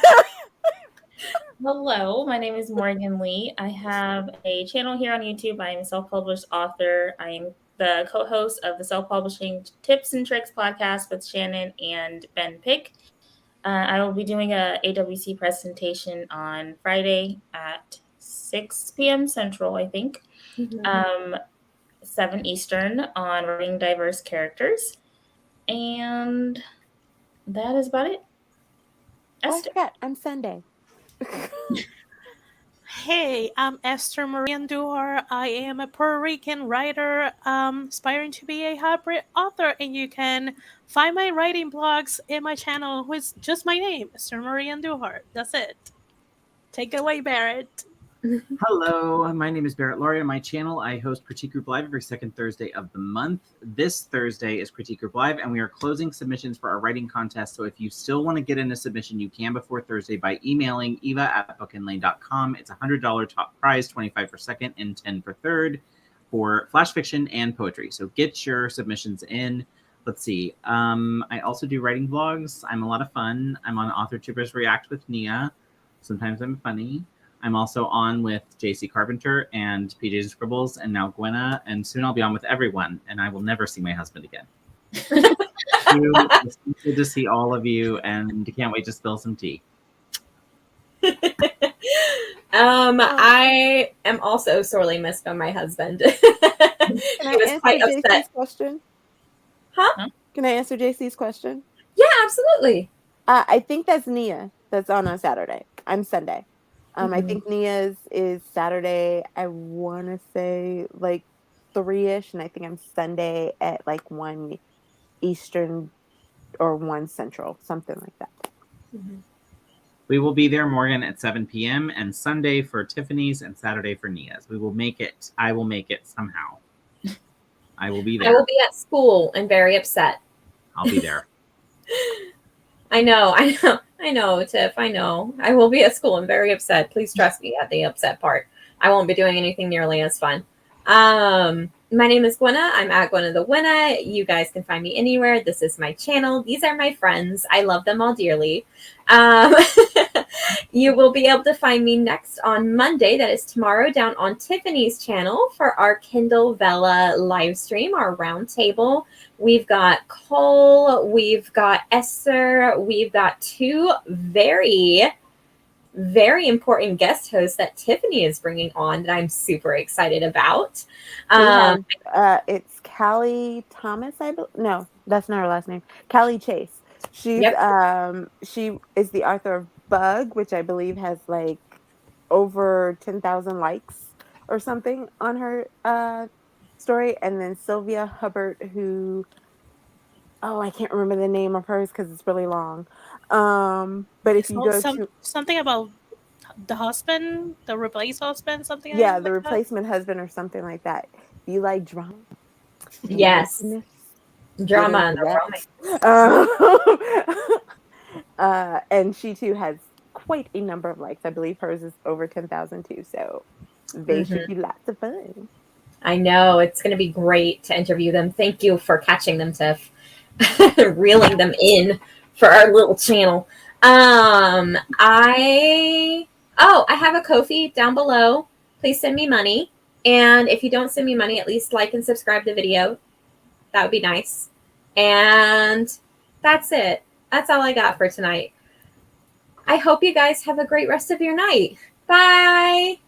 Speaker 4: Hello, my name is Morgan Lee. I have a channel here on YouTube. I am a self-published author. I am the co-host of the Self-Publishing Tips and Tricks podcast with Shannon and Ben Pick. I will be doing a AWC presentation on Friday at 6 p.m. Central, I think, 7 Eastern on writing diverse characters. And that is about it.
Speaker 5: Oh, I
Speaker 4: Esther.
Speaker 5: forgot. I'm Sunday.
Speaker 3: hey, I'm Esther Marie Andújar. I am a Puerto Rican writer, aspiring to be a hybrid author, and you can find my writing blogs in my channel with just my name, Esther Marie Andújar. That's it. Take it away, Barrett.
Speaker 2: Hello, my name is BarrettLaurie. On my channel, I host Critique Group Live every second Thursday of the month. This Thursday is Critique Group Live, and we are closing submissions for our writing contest. So if you still want to get in a submission, you can before Thursday by emailing eva@bookandlane.com. It's a $100 top prize, 25 for second and 10 for third for flash fiction and poetry. So get your submissions in. Let's see. I also do writing vlogs. I'm a lot of fun. I'm on Author Tubers React with Nia. Sometimes I'm funny. I'm also on with JC Carpenter and PJs and Scribbles and now Gwenna, and soon I'll be on with everyone, and I will never see my husband again. It's good to see all of you, and can't wait to spill some tea.
Speaker 1: I am also sorely missed by my husband.
Speaker 5: Can
Speaker 1: He
Speaker 5: I
Speaker 1: was
Speaker 5: answer
Speaker 1: quite
Speaker 5: JC's
Speaker 1: upset.
Speaker 5: question?
Speaker 1: Huh?
Speaker 5: Can I answer JC's question?
Speaker 1: Yeah, absolutely.
Speaker 5: I think that's Nia that's on Saturday. I'm Sunday. I think Nia's is Saturday. I want to say like 3-ish, and I think I'm Sunday at like 1 Eastern or 1 Central, something like that.
Speaker 1: Mm-hmm.
Speaker 2: We will be there, Morgan, at 7 p.m. and Sunday for Tiffany's and Saturday for Nia's. We will make it. I will make it somehow. I will be there.
Speaker 1: I will be at school and very upset.
Speaker 2: I'll be there.
Speaker 1: I know, Tiff. I know. I will be at school and very upset. Please trust me at the upset part. I won't be doing anything nearly as fun. My name is Gwenna. I'm at Gwenna the Winna. You guys can find me anywhere. This is my channel. These are my friends. I love them all dearly. You will be able to find me next on Monday. That is tomorrow down on Tiffany's channel for our Kindle Vella live stream, our round table. We've got Cole. We've got Esther. We've got 2 very important guest hosts that Tiffany is bringing on that I'm super excited about.
Speaker 5: It's Callie Thomas, I believe. No, that's not her last name. Callie Chase. She's she is the author of Bug, which I believe has like over 10,000 likes or something on her story, and then Sylvia Hubbard, who I can't remember the name of hers because it's really long. But if you go to
Speaker 3: something about the husband, the replaced husband, something.
Speaker 5: Yeah, the replacement husband or something like that. Do you like drama?
Speaker 1: Yes. Drama and
Speaker 5: romance. And she too has quite a number of likes. I believe hers is over 10,000 too. So they should be lots of fun.
Speaker 1: I know. It's going to be great to interview them. Thank you for catching them, Tiff. Reeling them in for our little channel. I have a Ko-fi down below. Please send me money. And if you don't send me money, at least like and subscribe the video. That would be nice. And that's it. That's all I got for tonight. I hope you guys have a great rest of your night. Bye.